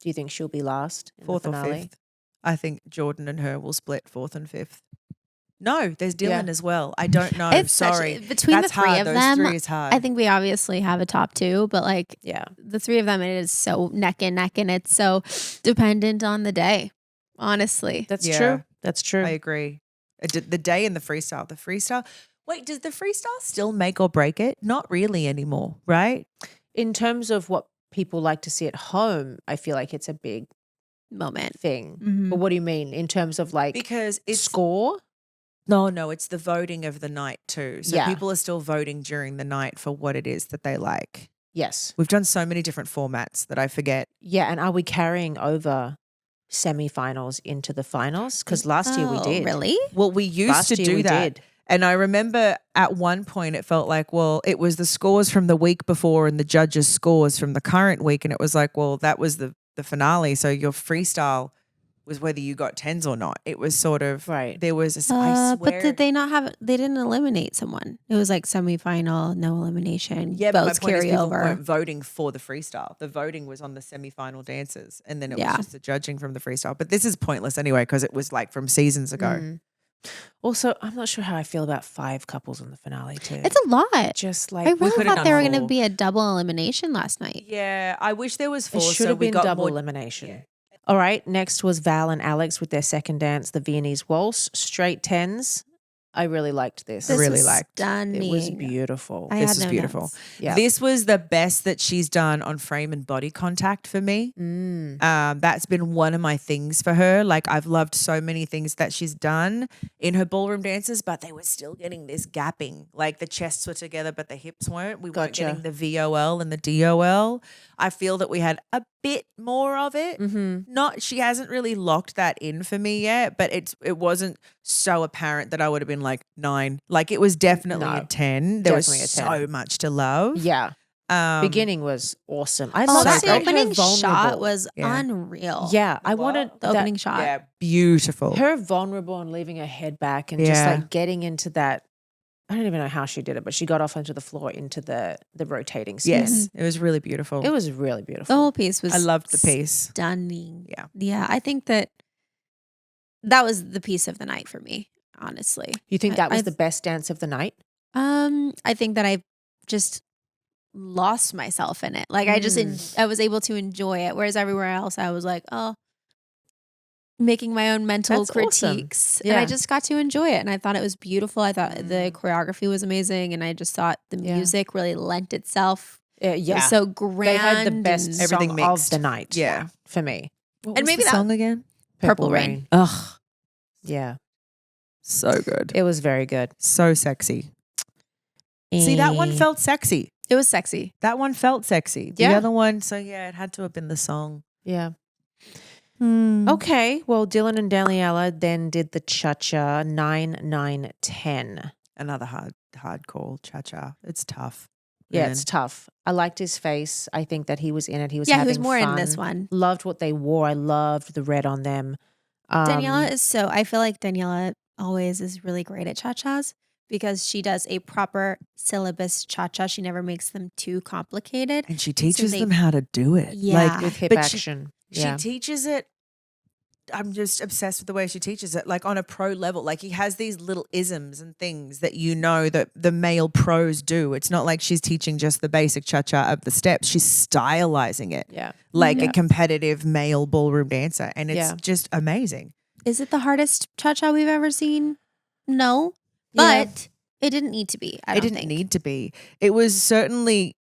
Do you think she'll be last in Fourth the or finale? fifth? I think Jordan and her will split fourth and fifth. No, there's Dylan as well. I don't know. It's Sorry. between That's the three hard. of Those them. three is hard. I think we obviously have a top two, but like Yeah. the three of them, it is so neck and neck, and it's so dependent on the day. Honestly, That's Yeah. true. That's true. I agree. The day and the freestyle. The freestyle. Wait, does the freestyle still make or break it? Not really anymore, right? In terms of what people like to see at home, I feel like it's a big moment. thing. Mhm. But what do you mean in terms of like Because it's score? No, it's the voting of the night too. So Yeah. people are still voting during the night for what it is that they like. Yes. We've done so many different formats that I forget. Yeah. And are we carrying over semifinals into the finals? Because last year we Oh, did. Really? Well, we used Last to year do we that. did. And I remember at one point it felt like, well, it was the scores from the week before and the judges' scores from the current week. And it was like, well, that was the finale. So your freestyle was whether you got 10s or not. It was sort of, Right. there was I swear. But did they not have? They didn't eliminate someone. It was like semifinal, no elimination. Yeah, but my votes point is carry people over. weren't voting for the freestyle. The voting was on the semifinal dances, and then it Yeah. was just the judging from the freestyle. But this is pointless anyway because it was like from seasons ago. Mm. Also, I'm not sure how I feel about 5 couples in the finale too. It's a lot. just like I we really could've thought done there were going to 4. be a double elimination last night. Yeah, I wish there was 4. it should so have we been got double more. elimination. Yeah. All right. Next was Val and Alex with their second dance, the Viennese Waltz, straight 10s. I really liked this. I really was liked. stunning. It was beautiful. I This had is no beautiful. notes. Yeah. This was the best that she's done on frame and body contact for me. That's been one of my things for her. Like I've loved so many things that she's done in her ballroom dances, but they were still getting this gapping. Like the chests were together, but the hips weren't. We weren't Gotcha. getting the VOL and the DOL. I feel that we had a bit more of it. She hasn't really locked that in for me yet, but it wasn't so apparent that I would have been like 9. Like it was definitely No, a 10. There was definitely a 10. so much to love. Yeah. Um, Beginning was awesome. I Oh, love that great. opening shot vulnerable. was Yeah. unreal. Yeah, I wanted The opening shot. Yeah, beautiful. her vulnerable and leaving her head back and just Yeah. like getting into that. I don't even know how she did it, but she got off onto the floor into the rotating spin. Yes, it was really beautiful. It was really The beautiful. whole piece was I loved the piece. stunning. Yeah. Yeah, I think that was the piece of the night for me, honestly. You think that was I- the best dance of the night? I think that I just lost myself in it. Like I was able to enjoy it, whereas everywhere else I was like, oh, making my own mental That's awesome. critiques. And Yeah. I just got to enjoy it. And I thought it was beautiful. I thought the choreography was amazing. And I just thought the Yeah. music really lent itself. It Yeah. was so grand. They had the best and Everything song of mixed. the night. Yeah. For me. What And was maybe the that- song again? Purple Rain. Ugh, Yeah. so good. It was very good. So sexy. See, that one felt sexy. It was sexy. That one felt sexy. The Yeah. other one, so yeah, it had to have been the song. Yeah. Hmm. Okay. Well, Dylan and Daniela then did the cha-cha 9, 9, 10. Another hard call, cha-cha. It's tough. Yeah, man. it's tough. I liked his face. I think that he was in it. He was Yeah, he having was more in fun. this one. Loved what they wore. I loved the red on them. Daniela is I feel like Daniela always is really great at cha-chas because she does a proper syllabus cha-cha. She never makes them too complicated. And she teaches they- them how to do it. Yeah. with hip but she- action. She teaches it. I'm just obsessed with the way she teaches it, like on a pro level. Like he has these little isms and things that you know that the male pros do. It's not like she's teaching just the basic cha-cha of the steps. She's stylizing it Yeah. like Yeah. a competitive male ballroom dancer. And it's Yeah. just amazing. Is it the hardest cha-cha we've ever seen? No. Yeah. But it didn't need to be. I It don't didn't think. need to be. It was certainly,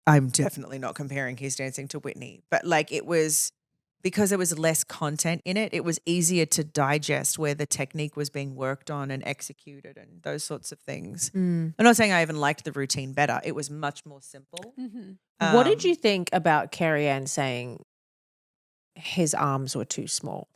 I'm definitely not comparing his dancing to Whitney, but like it was, because there was less content in it, it was easier to digest where the technique was being worked on and executed and those sorts of things. Mm. I'm not saying I even liked the routine better. It was much more simple. Mhm. What did Um, you think about Carrie Ann saying his arms were too small?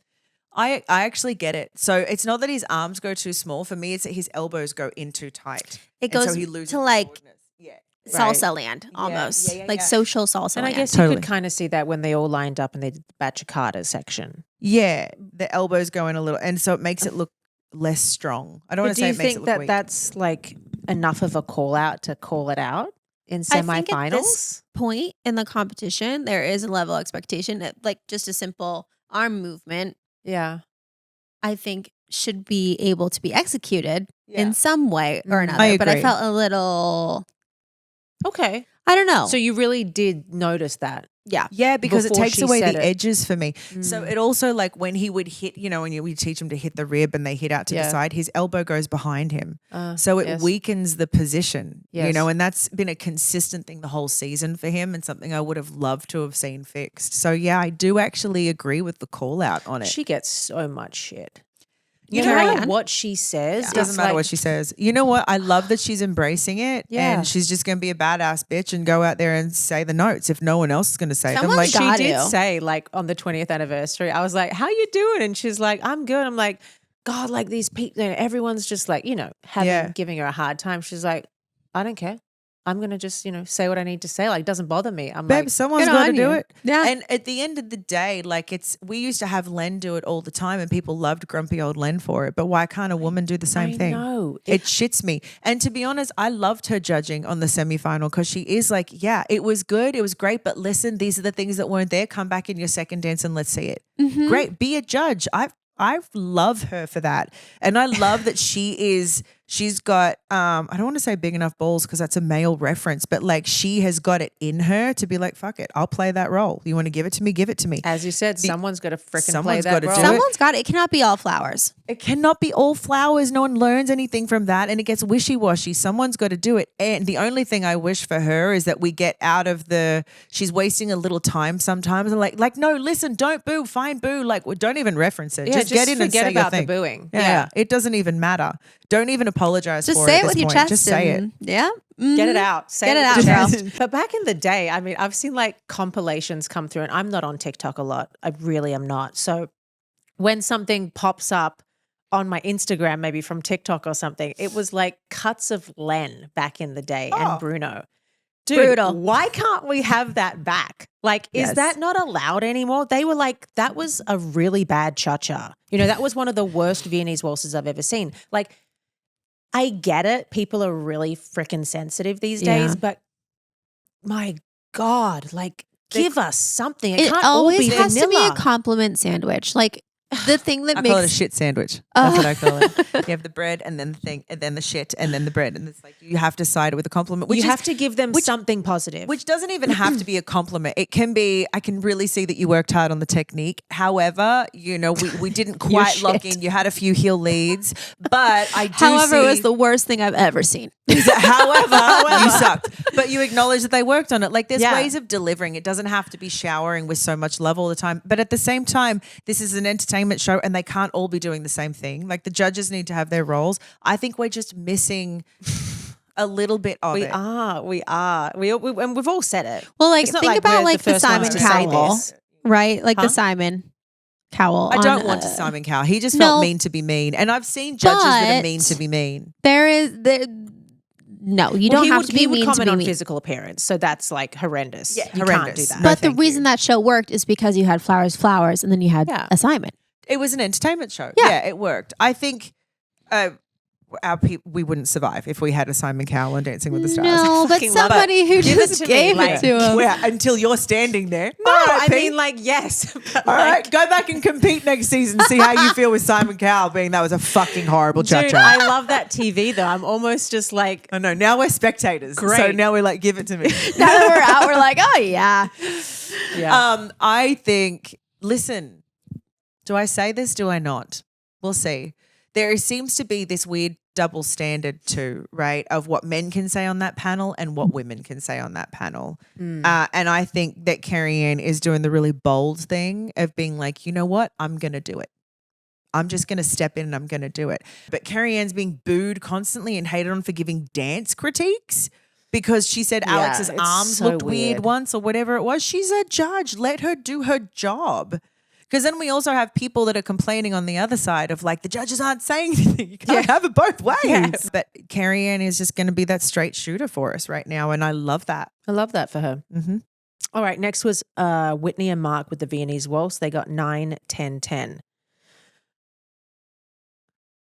I actually get it. So it's not that his arms go too small. For me, it's that his elbows go in too tight. It And so goes he loses to the like forwardness. Yeah. salsa land almost. yeah, like yeah. social salsa And I land. guess Totally. you could kind of see that when they all lined up and they did the bachata section. Yeah, the elbows go in a little, and so it makes it look less strong. I don't want But to do say you it makes it think look that weak. that's like enough of a call out to call it out in I think at semifinals? this point in the competition, there is a level of expectation that like just a simple arm movement, Yeah. I think should be able to be executed Yeah. in some way or Mm. another. I But I agree. felt a little, Okay. I don't know. So you really did notice that. yeah. Yeah, because it Before takes she away said the it. edges for me. So Mm. it also like when he would hit, you know, when we teach him to hit the rib and they hit out to the Yeah. side, his elbow goes behind him. Uh, So it yes. weakens the position, you Yes. know, and that's been a consistent thing the whole season for him and something I would have loved to have seen fixed. So yeah, I do actually agree with the call out on it. She gets so much shit. You No know matter what? what she says, It doesn't it's matter like- what she says. You know what? I love that she's embracing it. Yeah. And she's just going to be a badass bitch and go out there and say the notes if no one else is going to say them. Someone's Like, She got did to. say, like, on the 20th anniversary, I was like, how you doing? And she's like, I'm good. I'm like, God, like these people, everyone's just like, giving her a hard time. She's like, I don't care. I'm going to just, say what I need to say. Like, it doesn't bother me. I'm babe, like, someone's good got to on do you. it. Yeah. And at the end of the day, like we used to have Len do it all the time and people loved grumpy old Len for it. But why can't a woman do the same I thing? know. It shits me. And to be honest, I loved her judging on the semifinal because she is like, yeah, it was good. It was great. But listen, these are the things that weren't there. Come back in your second dance and let's see it. Mhm. Great. Be a judge. I love her for that. And I love that she's got I don't want to say big enough balls because that's a male reference, but like she has got it in her to be like, fuck it, I'll play that role. You want to give it to me, give it to me. As you said, someone's got to freaking play someone's that gotta role. do it. Someone's got it. It cannot be all flowers. It cannot be all flowers. No one learns anything from that and it gets wishy-washy. Someone's got to do it. And the only thing I wish for her is that we get out of she's wasting a little time sometimes. And like, no, listen, don't boo, fine boo. Like, don't even reference it. Yeah, just get in and forget say about your thing. the booing. Yeah, it doesn't even matter. Don't even apologize Just for say it it at with this your point. chest. Just say it. and- Yeah. Get it Mhm. out. Say Get it with out, your girl. chest. But back in the day, I mean, I've seen like compilations come through and I'm not on TikTok a lot. I really am not. So when something pops up on my Instagram, maybe from TikTok or something. It was like cuts of Len back in the day and Bruno. Dude, Brutal. why can't we have that back? Like, is Yes. that not allowed anymore? They were like, that was a really bad cha-cha. You know, that was one of the worst Viennese waltzes I've ever seen. Like, I get it. People are really freaking sensitive these days, Yeah. but my God, like, give us something. It It can't all always be has to be a vanilla. compliment sandwich. Like the thing that I makes call it a shit sandwich. That's what I call it. You have the bread and then the thing and then the shit and then the bread. And it's like you have to side it with a compliment. You have to give them something positive. Which doesn't even have to be a compliment. It can be, I can really see that you worked hard on the technique. However, you know, we didn't quite lock in. You had a few heel leads. But I do However, see, it was the worst thing I've ever seen. however, you sucked. But you acknowledge that they worked on it. Like there's Yeah. ways of delivering. It doesn't have to be showering with so much love all the time. But at the same time, this is an entertainment show and they can't all be doing the same thing. Like the judges need to have their roles. I think we're just missing a little bit of we it. are. And we've all said it. Well, like It's not think like about we're like the first ones Simon to say Cowell, this. right? Like Huh? the Simon Cowell. I on, don't want to Simon Cowell. He just felt no. mean to be mean. And I've seen judges that are But mean to be mean. No, you Well, don't have to be he would mean comment to be on mean. physical appearance, so that's like horrendous. Yeah, you can't horrendous. do that. No, But the thank reason you. that show worked is because you had flowers, and then you had Yeah. a Simon. It was an entertainment show. Yeah. Yeah, it worked. I think we wouldn't survive if we had a Simon Cowell on Dancing with the Stars. No, but fucking love it. somebody who Give it just to me, gave like, it to him. Well, until you're standing there. No, All right, I Pete. mean, like, yes. But All like, right, go back and compete next season. See how you feel with Simon Cowell being that was a fucking horrible dude, cha-cha. I love that TV though. I'm almost just like, I know. Now we're spectators. So Great. now we're like, give it to me. Now that we're out, we're like, oh yeah. yeah. I think, listen, do I say this? Do I not? We'll see. There seems to be this weird double standard too, right? Of what men can say on that panel and what women can say on that panel. And I think that Carrie Ann is doing the really bold thing of being like, you know what? I'm going to do it. I'm just going to step in and I'm going to do it. But Carrie Ann's being booed constantly and hated on for giving dance critiques because she said Yeah, Alex's it's arms so looked weird once or whatever it was. She's a judge. Let her do her job. Because then we also have people that are complaining on the other side of like the judges aren't saying anything. You can't have it both ways. Yeah. But Carrie Ann is just going to be that straight shooter for us right now. And I love that. I love that for her. Mm-hmm. All right, next was Whitney and Mark with the Viennese Waltz. They got 9, 10, 10.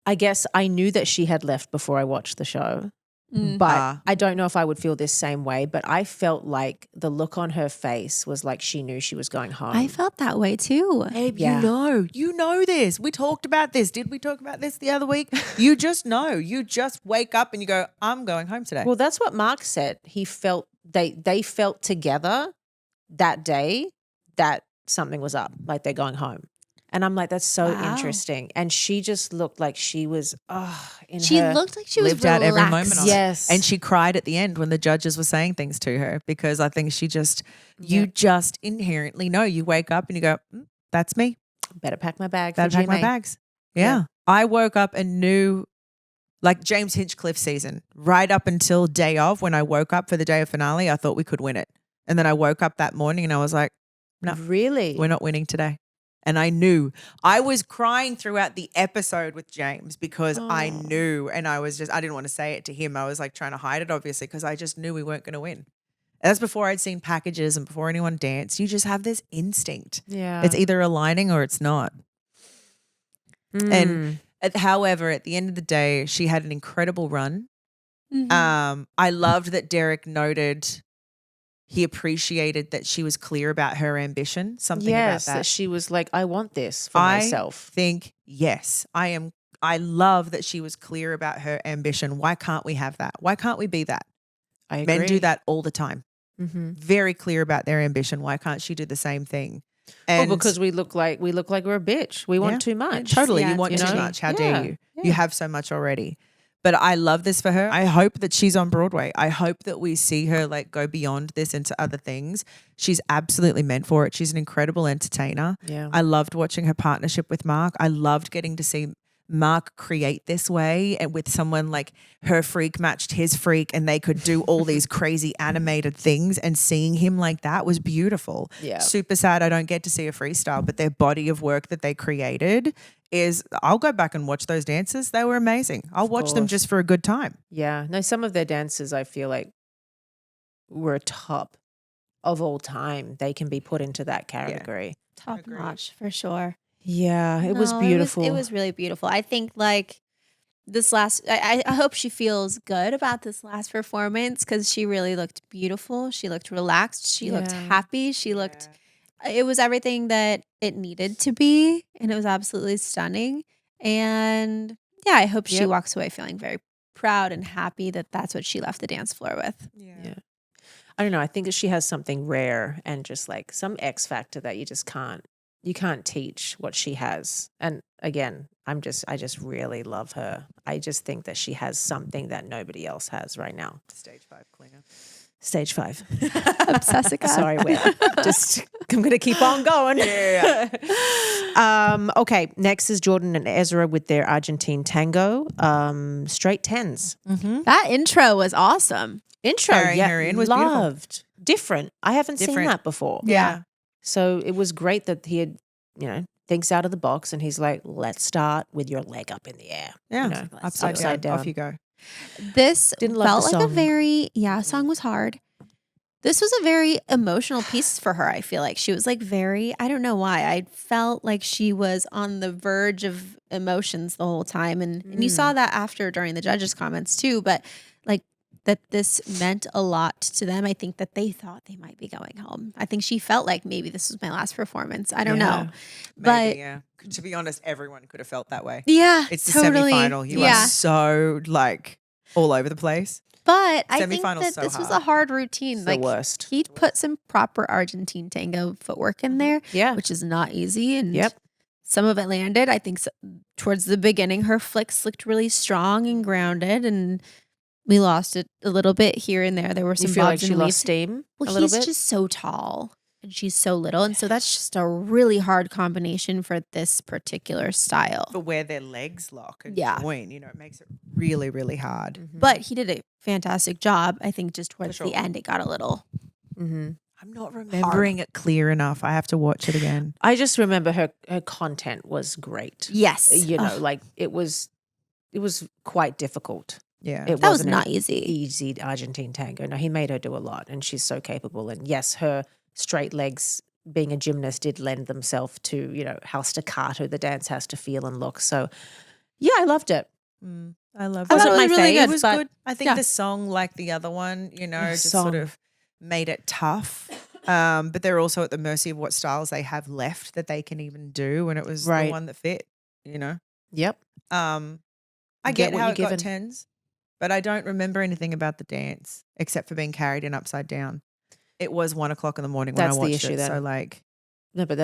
I guess I knew that she had left before I watched the show. But I don't know if I would feel this same way, but I felt like the look on her face was like she knew she was going home. I felt that way too. Babe, Yeah. you know this. We talked about this. Did we talk about this the other week? You just know. You just wake up and you go, I'm going home today. Well, that's what Mark said. He felt they felt together that day that something was up, like they're going home. And I'm like, that's so Wow. interesting. And she just looked like she was, in She her, looked like she was lived out every relaxed. moment of it. yes, And she cried at the end when the judges were saying things to her because I think you just inherently know. You wake up and you go, that's me. better pack my bag. Better for pack my GMA. bags. Yeah. Yeah. I woke up and knew, like James Hinchcliffe season, right up until day of when I woke up for the day of finale, I thought we could win it. And then I woke up that morning and I was like, no, Really? we're not winning today. And I knew. I was crying throughout the episode with James because I knew, and I didn't want to say it to him. I was like trying to hide it, obviously, because I just knew we weren't going to win. That's before I'd seen packages and before anyone danced. You just have this instinct. Yeah. It's either aligning or it's not. And however, at the end of the day, she had an incredible run. I loved that Derek noted he appreciated that she was clear about her ambition, something yes, about that. she was like, I want this for I myself. think, yes, I love that she was clear about her ambition. Why can't we have that? Why can't we be that? I agree. Men do that all the time. Mm-hmm. Very clear about their ambition. Why can't she do the same thing? And Well, because we look like we're a bitch. We want too much. Totally. Yeah, You want it's too you know? much. How Yeah, dare you? yeah. You have so much already. But I love this for her. I hope that she's on Broadway. I hope that we see her like go beyond this into other things. She's absolutely meant for it. She's an incredible entertainer. Yeah. I loved watching her partnership with Mark. I loved getting to see Mark create this way, and with someone like her freak matched his freak and they could do all these crazy animated things, and seeing him like that was beautiful. Yeah. Super sad I don't get to see a freestyle, but their body of work that they created is, I'll go back and watch those dances. They were amazing. I'll watch them just for a good time. Yeah. No, some of their dances I feel like were top of all time. They can be put into that category. Top notch for sure. Yeah, it was beautiful. It was really beautiful. I think like this last, I hope she feels good about this last performance because she really looked beautiful. She looked relaxed. She looked happy. She looked, it was everything that it needed to be. And it was absolutely stunning. And yeah, I hope she walks away feeling very proud and happy that that's what she left the dance floor with. Yeah. I don't know. I think that she has something rare and just like some X factor that you can't teach what she has. And again, I just really love her. I just think that she has something that nobody else has right now. Stage 5 cleaner. Stage 5. Obsessica. Sorry, I'm going to keep on going. Okay, next is Jordan and Ezra with their Argentine tango, straight 10s. Mm-hmm. That intro was awesome. Intro, Carrying her in was loved. Different. I haven't seen that before. Yeah. So it was great that he had, thinks out of the box and he's like, let's start with your leg up in the air. Yeah. Upside down. Off you go. This felt like a very, song was hard. This was a very emotional piece for her. I feel like she was like very, I don't know why. I felt like she was on the verge of emotions the whole time. And you saw that after during the judges' comments too, but like that this meant a lot to them. I think that they thought they might be going home. I think she felt like maybe this was my last performance. I don't know. Maybe, but to be honest, everyone could have felt that way. Yeah, it's the totally. semifinal. You are so like all over the place. But I think that this was a hard routine. It's like the worst. He'd put some proper Argentine tango footwork in there, which is not easy. And some of it landed. I think towards the beginning, her flicks looked really strong and grounded, and we lost it a little bit here and there. There were some you feel bobs like she and lost weaves. steam Well, a little he's bit? just so tall and she's so little. And so that's just a really hard combination for this particular style. For where their legs lock and join, it makes it really, really hard. Mm-hmm. But he did a fantastic job. I think just towards the end, it got a little I'm not remembering it clear enough. I have to watch it again. I just remember her content was great. Yes. Like it was quite difficult. Yeah. That was not easy. Easy Argentine tango. No, he made her do a lot and she's so capable. And yes, her straight legs, being a gymnast, did lend themselves to, how staccato the dance has to feel and look. So yeah, I loved it. I loved it. Wasn't my really fave, good. It was but good. I think the song, like the other one, just sort of made it tough. But they're also at the mercy of what styles they have left that they can even do. And it was the one that fit, Yep. I get how it got 10s, but I don't remember anything about the dance except for being carried in upside down. It was 1 o'clock in the morning when I watched it. Then. So like, no, but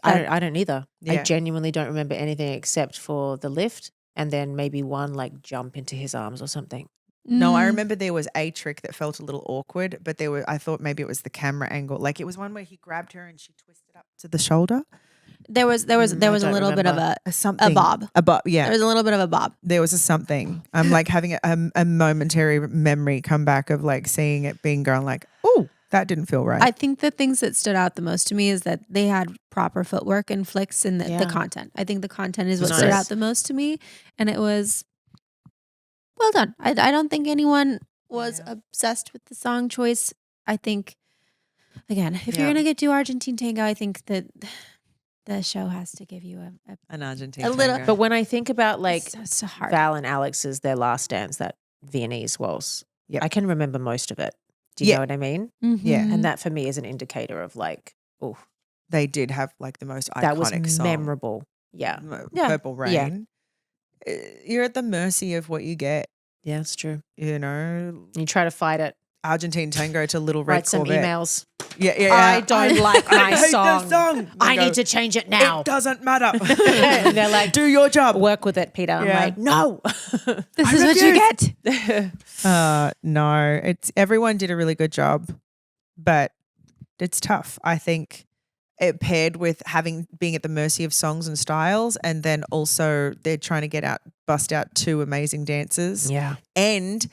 I don't either. Yeah. I genuinely don't remember anything except for the lift and then maybe one like jump into his arms or something. No, I remember there was a trick that felt a little awkward, but I thought maybe it was the camera angle. Like it was one where he grabbed her and she twisted up to the shoulder. There was a little bit of a something. bob. A bob, yeah. There was a little bit of a bob. There was a something. I'm like having a momentary memory come back of like seeing it going like, oh, that didn't feel right. I think the things that stood out the most to me is that they had proper footwork and flicks and the content. I think the content is what stood out the most to me. And it was well done. I don't think anyone was obsessed with the song choice. I think, again, if you're going to do Argentine tango, I think that the show has to give you an Argentine little. But when I think about like so hard. Val and Alex's, their last dance, that Viennese waltz, I can remember most of it. Do you know what I mean? Mm-hmm. Yeah. And that for me is an indicator of like, oh, they did have like the most iconic that was song. memorable. Yeah. Purple Rain. Yeah. You're at the mercy of what you get. Yeah, it's true. You try to fight it. Argentine tango to Little Red Write some Corvette. emails. Yeah. I don't like my song. song. I need to change it now. It doesn't matter. And they're like, do your job. Work with it, Peter. I'm like, no. This is what you get. No, everyone did a really good job, but it's tough. I think it paired with being at the mercy of songs and styles, and then also they're trying to bust out 2 amazing dancers. Yeah. And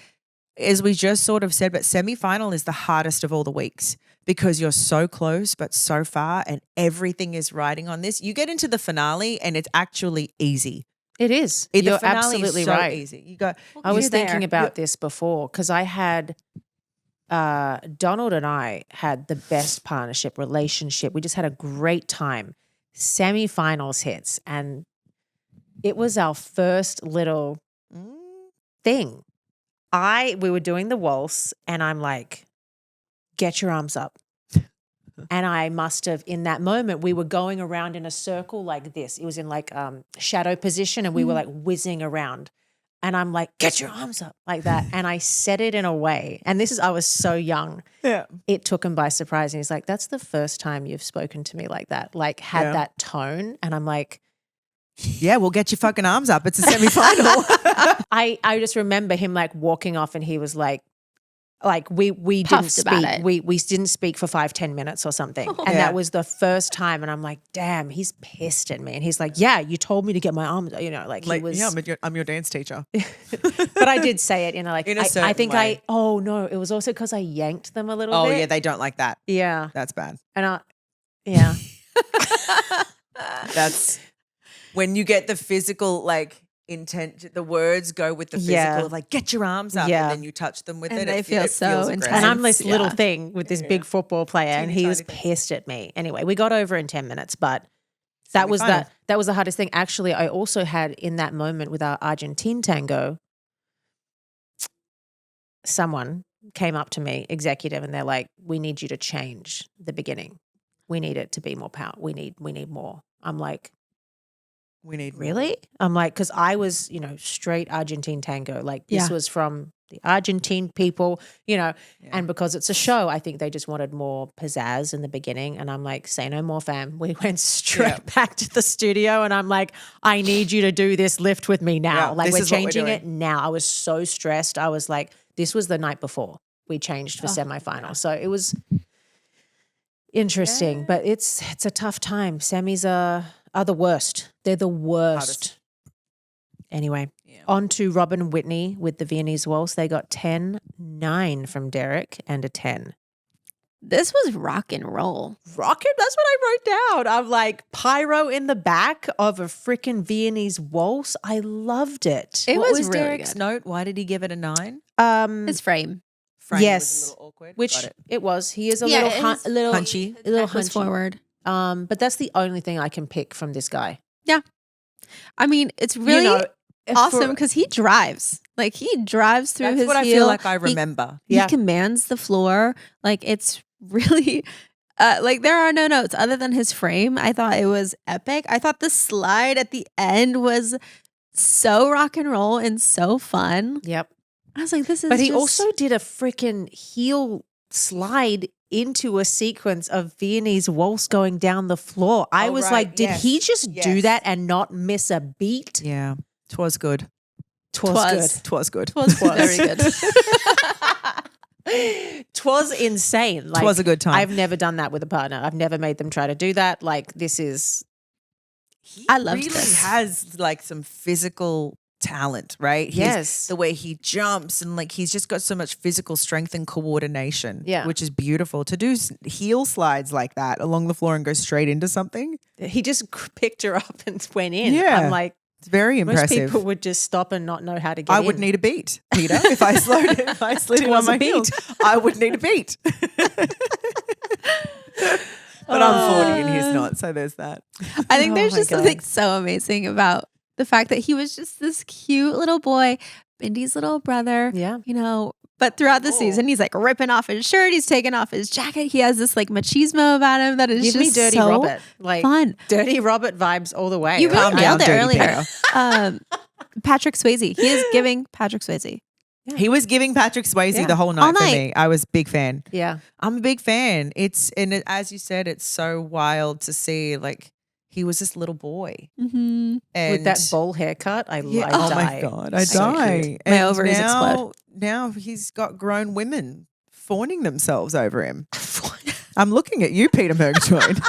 as we just sort of said, but semi-final is the hardest of all the weeks because you're so close but so far and everything is riding on this. You get into the finale and it's actually easy. It is. The You're finale is absolutely so right. easy. You go. I was You're there. thinking about this before because I had Donald and I had the best partnership relationship. We just had a great time. Semi-finals hits and it was our first little thing. We were doing the waltz and I'm like, get your arms up. And I must have, in that moment, we were going around in a circle like this. It was in like shadow position and we were like whizzing around. And I'm like, get your arms up like that. And I said it in a way. And I was so young. Yeah. It took him by surprise. And he's like, that's the first time you've spoken to me like that, like had that tone. And I'm like, yeah, we'll get your fucking arms up. It's a semi-final. I just remember him like walking off and he was like we didn't Puffed about speak. it. We didn't speak for 5-10 minutes or something. And that was the first time. And I'm like, damn, he's pissed at me. And he's like, yeah, you told me to get my arms, like he was. Yeah, I'm your dance teacher. But I did say it, like, In a I certain think way. oh no, it was also because I yanked them a little Oh, bit. yeah, they don't like that. Yeah. That's bad. And yeah. That's when you get the physical, like, intent, the words go with the physical of like, get your arms up, Yeah. and then you touch them with And it. they It feel feels so aggressive. intense. And I'm this little Yeah. thing with this big football player, and Teeny he was tiny thing. pissed at me. Anyway, we got over in 10 minutes, but that was Semi-final. that was the hardest thing. Actually, I also had in that moment with our Argentine tango, someone came up to me, executive, and they're like, "We need you to change the beginning. We need it to be more power. We need more." I'm like, We need more. really? I'm like, because I was, straight Argentine tango. Like this Yeah. was from the Argentine people, and because it's a show, I think they just wanted more pizzazz in the beginning. And I'm like, say no more, fam. We went straight back to the studio and I'm like, I need you to do this lift with me now. Yeah, Like this we're is what we're changing doing. it now. I was so stressed. I was like, this was the night before we changed for semifinal. So it was interesting, but it's a tough time. Semis are the worst. They're the worst. Hardest. Anyway, on to Robin and Whitney with the Viennese Waltz. They got 10-9 from Derek and a 10. This was rock and roll. Rocket, that's what I wrote down. I'm like, pyro in the back of a freaking Viennese Waltz. I loved it. It What was was really Derek's good. note? Why did he give it a 9? His frame. Frame yes. was a little awkward. Which Got it. it was. He is a Yeah, little, his- little Punchy. a little Neck was hunchy. forward. But that's the only thing I can pick from this guy. I mean, it's really for- awesome because he drives. Like he drives through That's his what I heel. feel like I He- remember. He Yeah. commands the floor. Like it's really like there are no notes other than his frame. I thought it was epic. I thought the slide at the end was so rock and roll and so fun. Yep. I was like, this is But he just- also did a freaking heel slide into a sequence of Viennese Waltz going down the floor. I Oh, was right. like, did he Yes. just do Yes. that and not miss a beat? Yeah. Twas good. Twas Twas good. was very good. good. Twas insane. Like, Twas a good time. I've never done that with a partner. I've never made them try to do that. Like this is I loved really this. has like some physical talent, right? Yes. The way he jumps and like he's just got so much physical strength and coordination, Yeah. which is beautiful. To do heel slides like that along the floor and go straight into something, he just picked her up and went in. Yeah. I'm like, it's very most impressive. people would just stop and not know how to get I in. would need a beat, Peter. If I slid in on Towards a my beat. heels, I would need a beat. But I'm 40 and he's not, so there's that. I think Oh there's my just God. something so amazing about the fact that he was just this cute little boy, Bindy's little brother. Yeah. You know, but throughout the season, he's like ripping off his shirt, he's taking off his jacket. He has this like machismo about him that is Give just me Dirty so Robert. Like fun. Dirty Robert vibes all the way. You really Calm down, nailed it Dirty earlier. Peter. Patrick Swayze. He is giving Patrick Swayze. He was giving Patrick Swayze Yeah. the whole night All for night. me. I was a big fan. Yeah. I'm a big fan. As you said, it's so wild to see. Like he was this little boy, Mm-hmm. and With that bowl haircut, I yeah, I oh die. my god, I So die. cute. My And ovaries now, explode. Now he's got grown women fawning themselves over him. I'm looking at you, Peta Murgatroyd.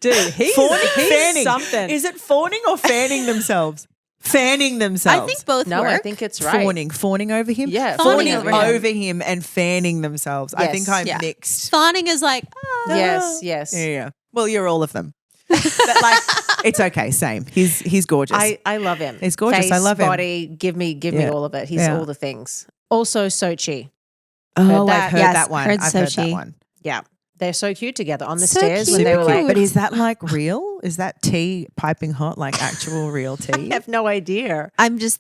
Dude, he's fanning. something. Is it fawning or fanning themselves? Fanning themselves. I think both No, work. I think it's right. Fawning over him. Yeah, fawning fawning over him and fanning themselves. I think I'm Yeah. mixed. Fawning is like, Yes. Yeah. Well, you're all of them. But like, it's okay. Same. He's gorgeous. I love him. He's gorgeous. Face, I love him. body, give me Yeah. all of it. He's Yeah. all the things. Also, Sochi. Oh, that. I've heard Yes, that one. heard I've heard that Sochi. one. Yeah. They're so cute together on the So stairs when cute. they were like, But is that like real? Is that tea piping hot, like actual real tea? I have no idea.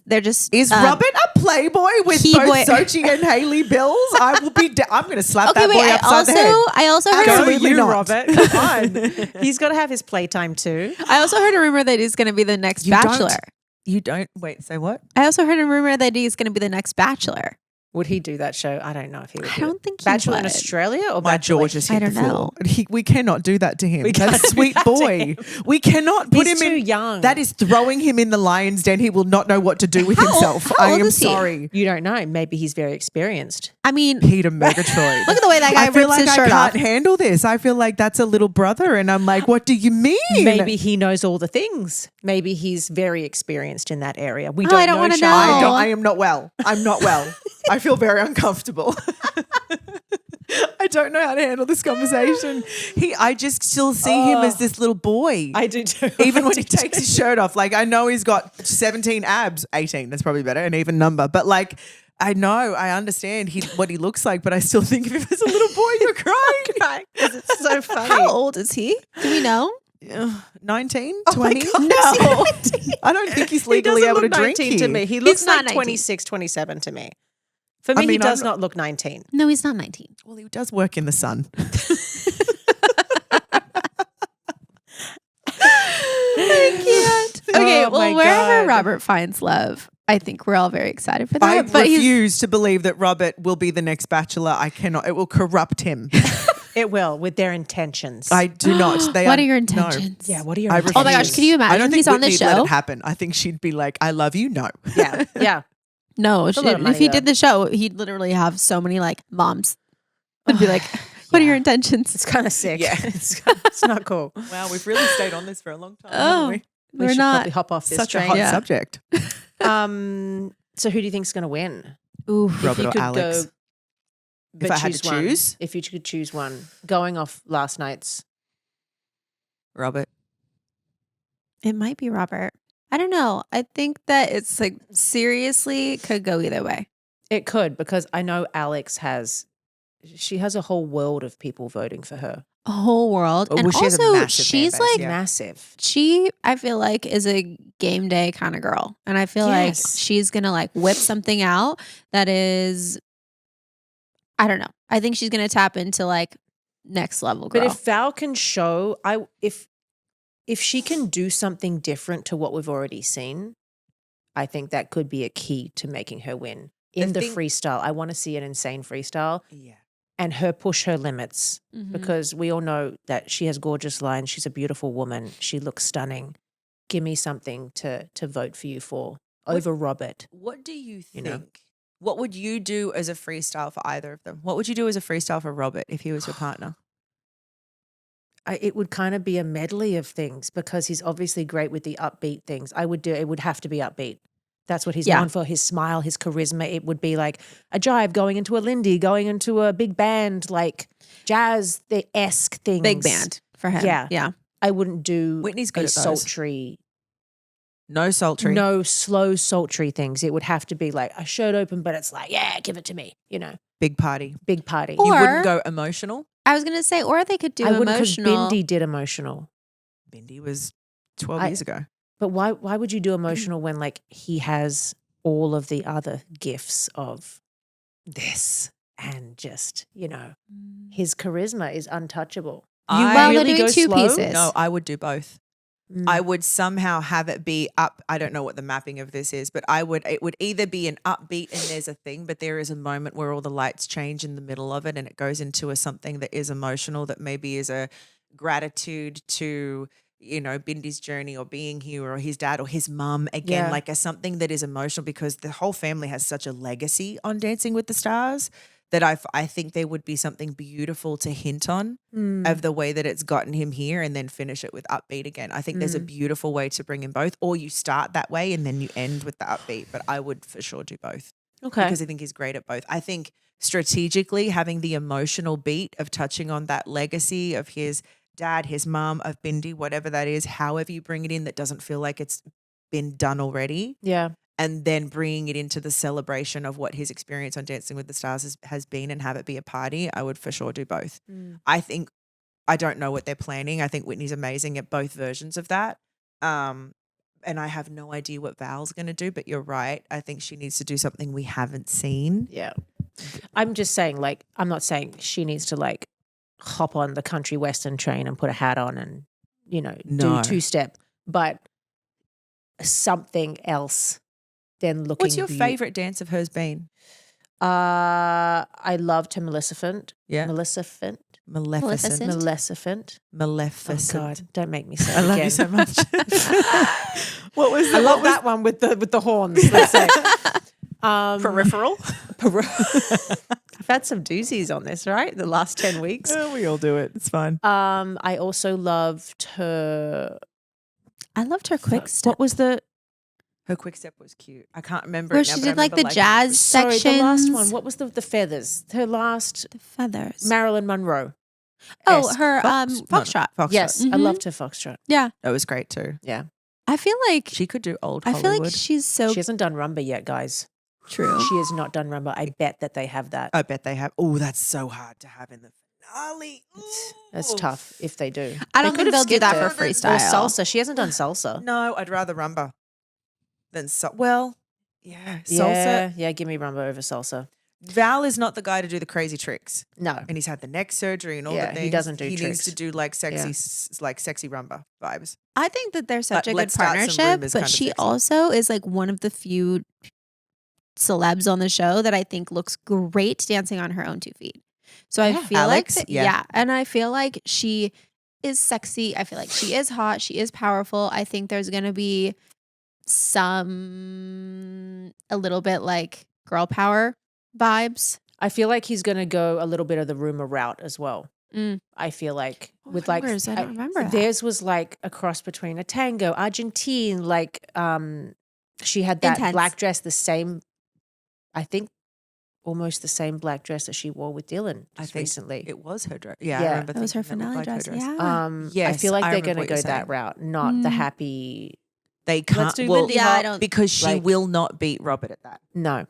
they're just. Is Robert a playboy with both boy- Sochi and Haley Bills? I will be. I'm going to slap Okay, that wait. boy upside the head. I also heard. Absolutely you, not. Robert. Come on. He's got to have his playtime too. I also heard a rumor that he's going to be the next You don't- Bachelor. You don't wait. Say what? I also heard a rumor that he's going to be the next Bachelor. Would he do that show? I don't know if he would. I do don't it. think he Bachelor in would. Australia or My Bachelor? George has hit I don't the floor. know. We cannot do that to him. We That can't sweet do that to boy. We cannot put He's him too in. young. That is throwing him in the lion's den. He will not know what to do with How old- himself. how I old am is he? sorry. You don't know. Maybe he's very experienced. I mean, Peter Murgatroyd. look at the way that guy I feel rips like his I shirt can't off. handle this. I feel like that's a little brother, and I'm like, what do you mean? Maybe he knows all the things. Maybe he's very experienced in that area. We don't I don't know. wanna Sharna. know. I am not well. I'm not well. I feel very uncomfortable. I don't know how to handle this conversation. I just still see him as this little boy. I do too. Even I when he do takes too. his shirt off. Like, I know he's got 17 abs, 18, that's probably better, an even number. But like, I know, I understand what he looks like, but I still think of him as a little boy. You're crying. It's so funny. How old is he? Do we know? 19, Oh my 20? God. No. I don't think he's He legally doesn't able to look drink 19 to here. me. He looks not like 19. 26, 27 to me. For me, I he mean, does I'm not look 19. No, he's not 19. Well, he does work in the sun. I can't. Okay, Oh well, my wherever God. Robert finds love, I think we're all very excited for that. I but he's refuse to believe that Robert will be the next bachelor. I cannot. It will corrupt him. It will, with their intentions. I do not. They what are are your no. intentions? yeah, what are your I intentions? Oh my gosh, can you I imagine don't think he's on the Whitney'd let show? it happen. I think she'd be like, "I love you." No. Yeah, yeah. No, a lot of money, if he though. did the show, he'd literally have so many like moms and be like, "What are your intentions?" It's kind of sick. Yeah. It's not cool. Wow, we've really stayed on this for a long time. Oh, haven't we? We we're should not. probably hop off this Such a train. hot Yeah. subject. So who do you think's going to win? Ooh, Robert you or could Alex? go, If but I had to one. choose? If you could choose one, going off last night's. Robert. it might be Robert. I don't know. I think that it's like seriously could go either way. It could, because I know Alex she has a whole world of people voting for her. A whole world, Oh, and well, she has a also massive she's fan base, like yeah. Massive. she. I feel like is a game day kind of girl, and I feel like Yes. she's gonna like whip something out that is. I don't know. I think she's gonna tap into like next level girl. But if Val can show, if she can do something different to what we've already seen, I think that could be a key to making her win. In the thing- freestyle, I want to see an insane freestyle Yeah. and her push her limits, Mhm. because we all know that she has gorgeous lines. She's a beautiful woman. She looks stunning. Give me something to vote for you for over Robert. What do you You think? know? What would you do as a freestyle for either of them? What would you do as a freestyle for Robert if he was your partner? It would kind of be a medley of things, because he's obviously great with the upbeat things. It would have to be upbeat. That's what he's Yeah. known for, his smile, his charisma. It would be like a jive going into a Lindy, going into a big band, like jazz, the esque things. big band for him. Yeah. yeah. I wouldn't do Whitney's a good at those. sultry, No sultry. no slow sultry things. It would have to be like a shirt open, but it's like, yeah, give it to me, Big party. big party. Or- You wouldn't go emotional? I was gonna say, or they could do I wouldn't, because emotional. Bindi did emotional. Bindi was 12 I- years ago. But why would you do emotional when like he has all of the other gifts of this, and just, his charisma is untouchable. Well, they're really doing go two slow? pieces. No, I would do both. Mm. I would somehow have it be up. I don't know what the mapping of this is, but it would either be an upbeat and there's a thing, but there is a moment where all the lights change in the middle of it and it goes into something that is emotional, that maybe is a gratitude to, Bindi's journey or being here, or his dad or his mum again, Yeah. like something that is emotional, because the whole family has such a legacy on Dancing with the Stars that I think there would be something beautiful to hint on of the way that it's gotten him here and then finish it with upbeat again. I think there's a beautiful way to bring in both, or you start that way and then you end with the upbeat, but I would for sure do both. Okay. Because I think he's great at both. I think strategically having the emotional beat of touching on that legacy of his dad, his mom, of Bindi, whatever that is, however you bring it in that doesn't feel like it's been done already. Yeah. And then bringing it into the celebration of what his experience on Dancing with the Stars has been and have it be a party, I would for sure do both. I don't know what they're planning. I think Whitney's amazing at both versions of that. And I have no idea what Val's going to do, but you're right. I think she needs to do something we haven't seen. Yeah. I'm just saying, like, I'm not saying she needs to, like, hop on the country western train and put a hat on and, you know, do two-step, but something else than looking. What's your favorite dance of hers been? I loved her Maleficent. Yeah. Maleficent. Maleficent. Oh God, don't make me say it I love again. you so much. What was I love that one with the horns. Let's say. Peripheral? I've had some doozies on this, right? The last 10 weeks. We all do it. It's fine. I also loved her. I loved her quick step. What was the? Her quick step was cute. I can't remember Where it now, she but I did like the remember jazz it. sections. Sorry, the last one. What was the feathers? Her last The feathers. Marilyn Monroe. Oh, her Foxtrot. foxtrot. Yes, I loved her foxtrot. Yeah. That was great too. Yeah, I feel like She could do old I Hollywood. feel like she's so she hasn't done rumba yet, guys. true. She has not done rumba. I bet that they have that. I bet they have. Oh, that's so hard to have in the finale. That's tough if they do. I don't They think could have they'll do skipped that it. for freestyle. Or salsa. She hasn't done salsa. No, I'd rather rumba than salsa. Yeah, give me rumba over salsa. Val is not the guy to do the crazy tricks, No. and he's had the neck surgery and all Yeah, the things. he doesn't do He needs tricks. to do like sexy, sexy rumba vibes. I think that they're such a good let's start some partnership, rumors but kind of she sexy. also is like one of the few celebs on the show that I think looks great dancing on her own 2 feet. So I feel Alex, like yeah. and I feel like she is sexy. I feel like she is hot. She is powerful. I think there's gonna be a little bit like girl power vibes. I feel like he's going to go a little bit of the rumor route as well. Mm. I feel like What with like rumors? I don't remember that. theirs was like a cross between a tango, Argentine, like she had that Intense. black dress, the same, I think almost the same black dress that she wore with Dylan just recently. It was her dress. Yeah, Yeah. I remember That was her thinking that finale looked like dress. her Yeah. I Yes, feel like I they're remember going to what go you're that saying. route, not the Mm. happy. They can't. Let's do well, Lindy Yeah, I Hop. don't. because she like- will not beat Robert at that. No,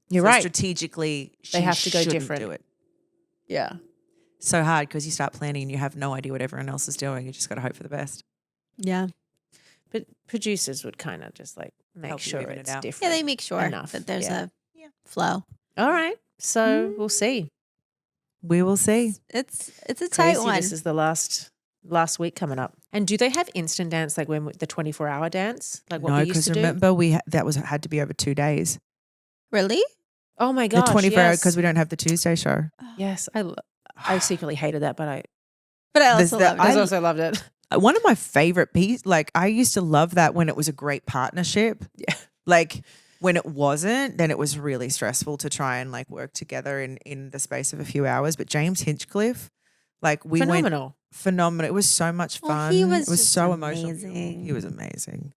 you're So right. Strategically, she They have to go shouldn't different. Do it. Yeah, So hard because you start planning and you have no idea what everyone else is doing. You just got to hope for the best. Yeah. but producers would kind of just like make Help you sure even it it's out. different. Yeah, they make sure Enough, that there's yeah. a flow. All right, so we'll see. We will see. It's a tight Crazy. one. This is the last week coming up. And do they have instant dance like when the 24-hour dance, like what No, we used because to do? remember that had to be over 2 days. Really? Oh my gosh, the 24 hour yes. because we don't have the Tuesday show. Yes, I secretly hated that, but I But I There's also that- love it. I also loved it. One of my favorite pieces, like I used to love that when it was a great partnership. Yeah. Like when it wasn't, then it was really stressful to try and like work together in the space of a few hours. But James Hinchcliffe, like we went phenomenal. It was so much Well, fun. he was it was just so emotional. amazing. He was amazing.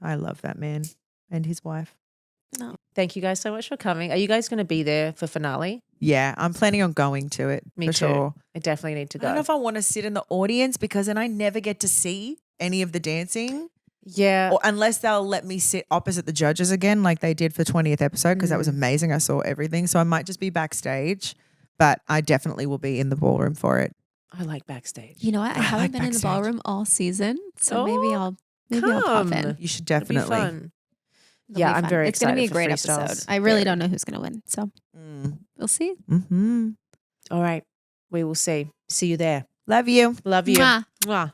I love that man and his wife. No. Thank you guys so much for coming. Are you guys going to be there for finale? Yeah, I'm planning on going to it Me for too. sure. I definitely need to I don't know go. if I want to sit in the audience because then I never get to see any of the dancing. Yeah. Or unless they'll let me sit opposite the judges again, like they did for the 20th episode, because that was amazing. I saw everything. So I might just be backstage, but I definitely will be in the ballroom for it. I like backstage. You know what? I I haven't like been in the backstage. ballroom all season, so Oh, maybe I'll pop come. in. You should It'll be definitely. fun. It'll Yeah, be I'm fun. very It's gonna be a excited great for episode. freestyles. I really Very. don't know who's gonna win, so we'll see. Mm-hmm. All right. We will see. See you there. Love you. Love you. Mwah. Mwah.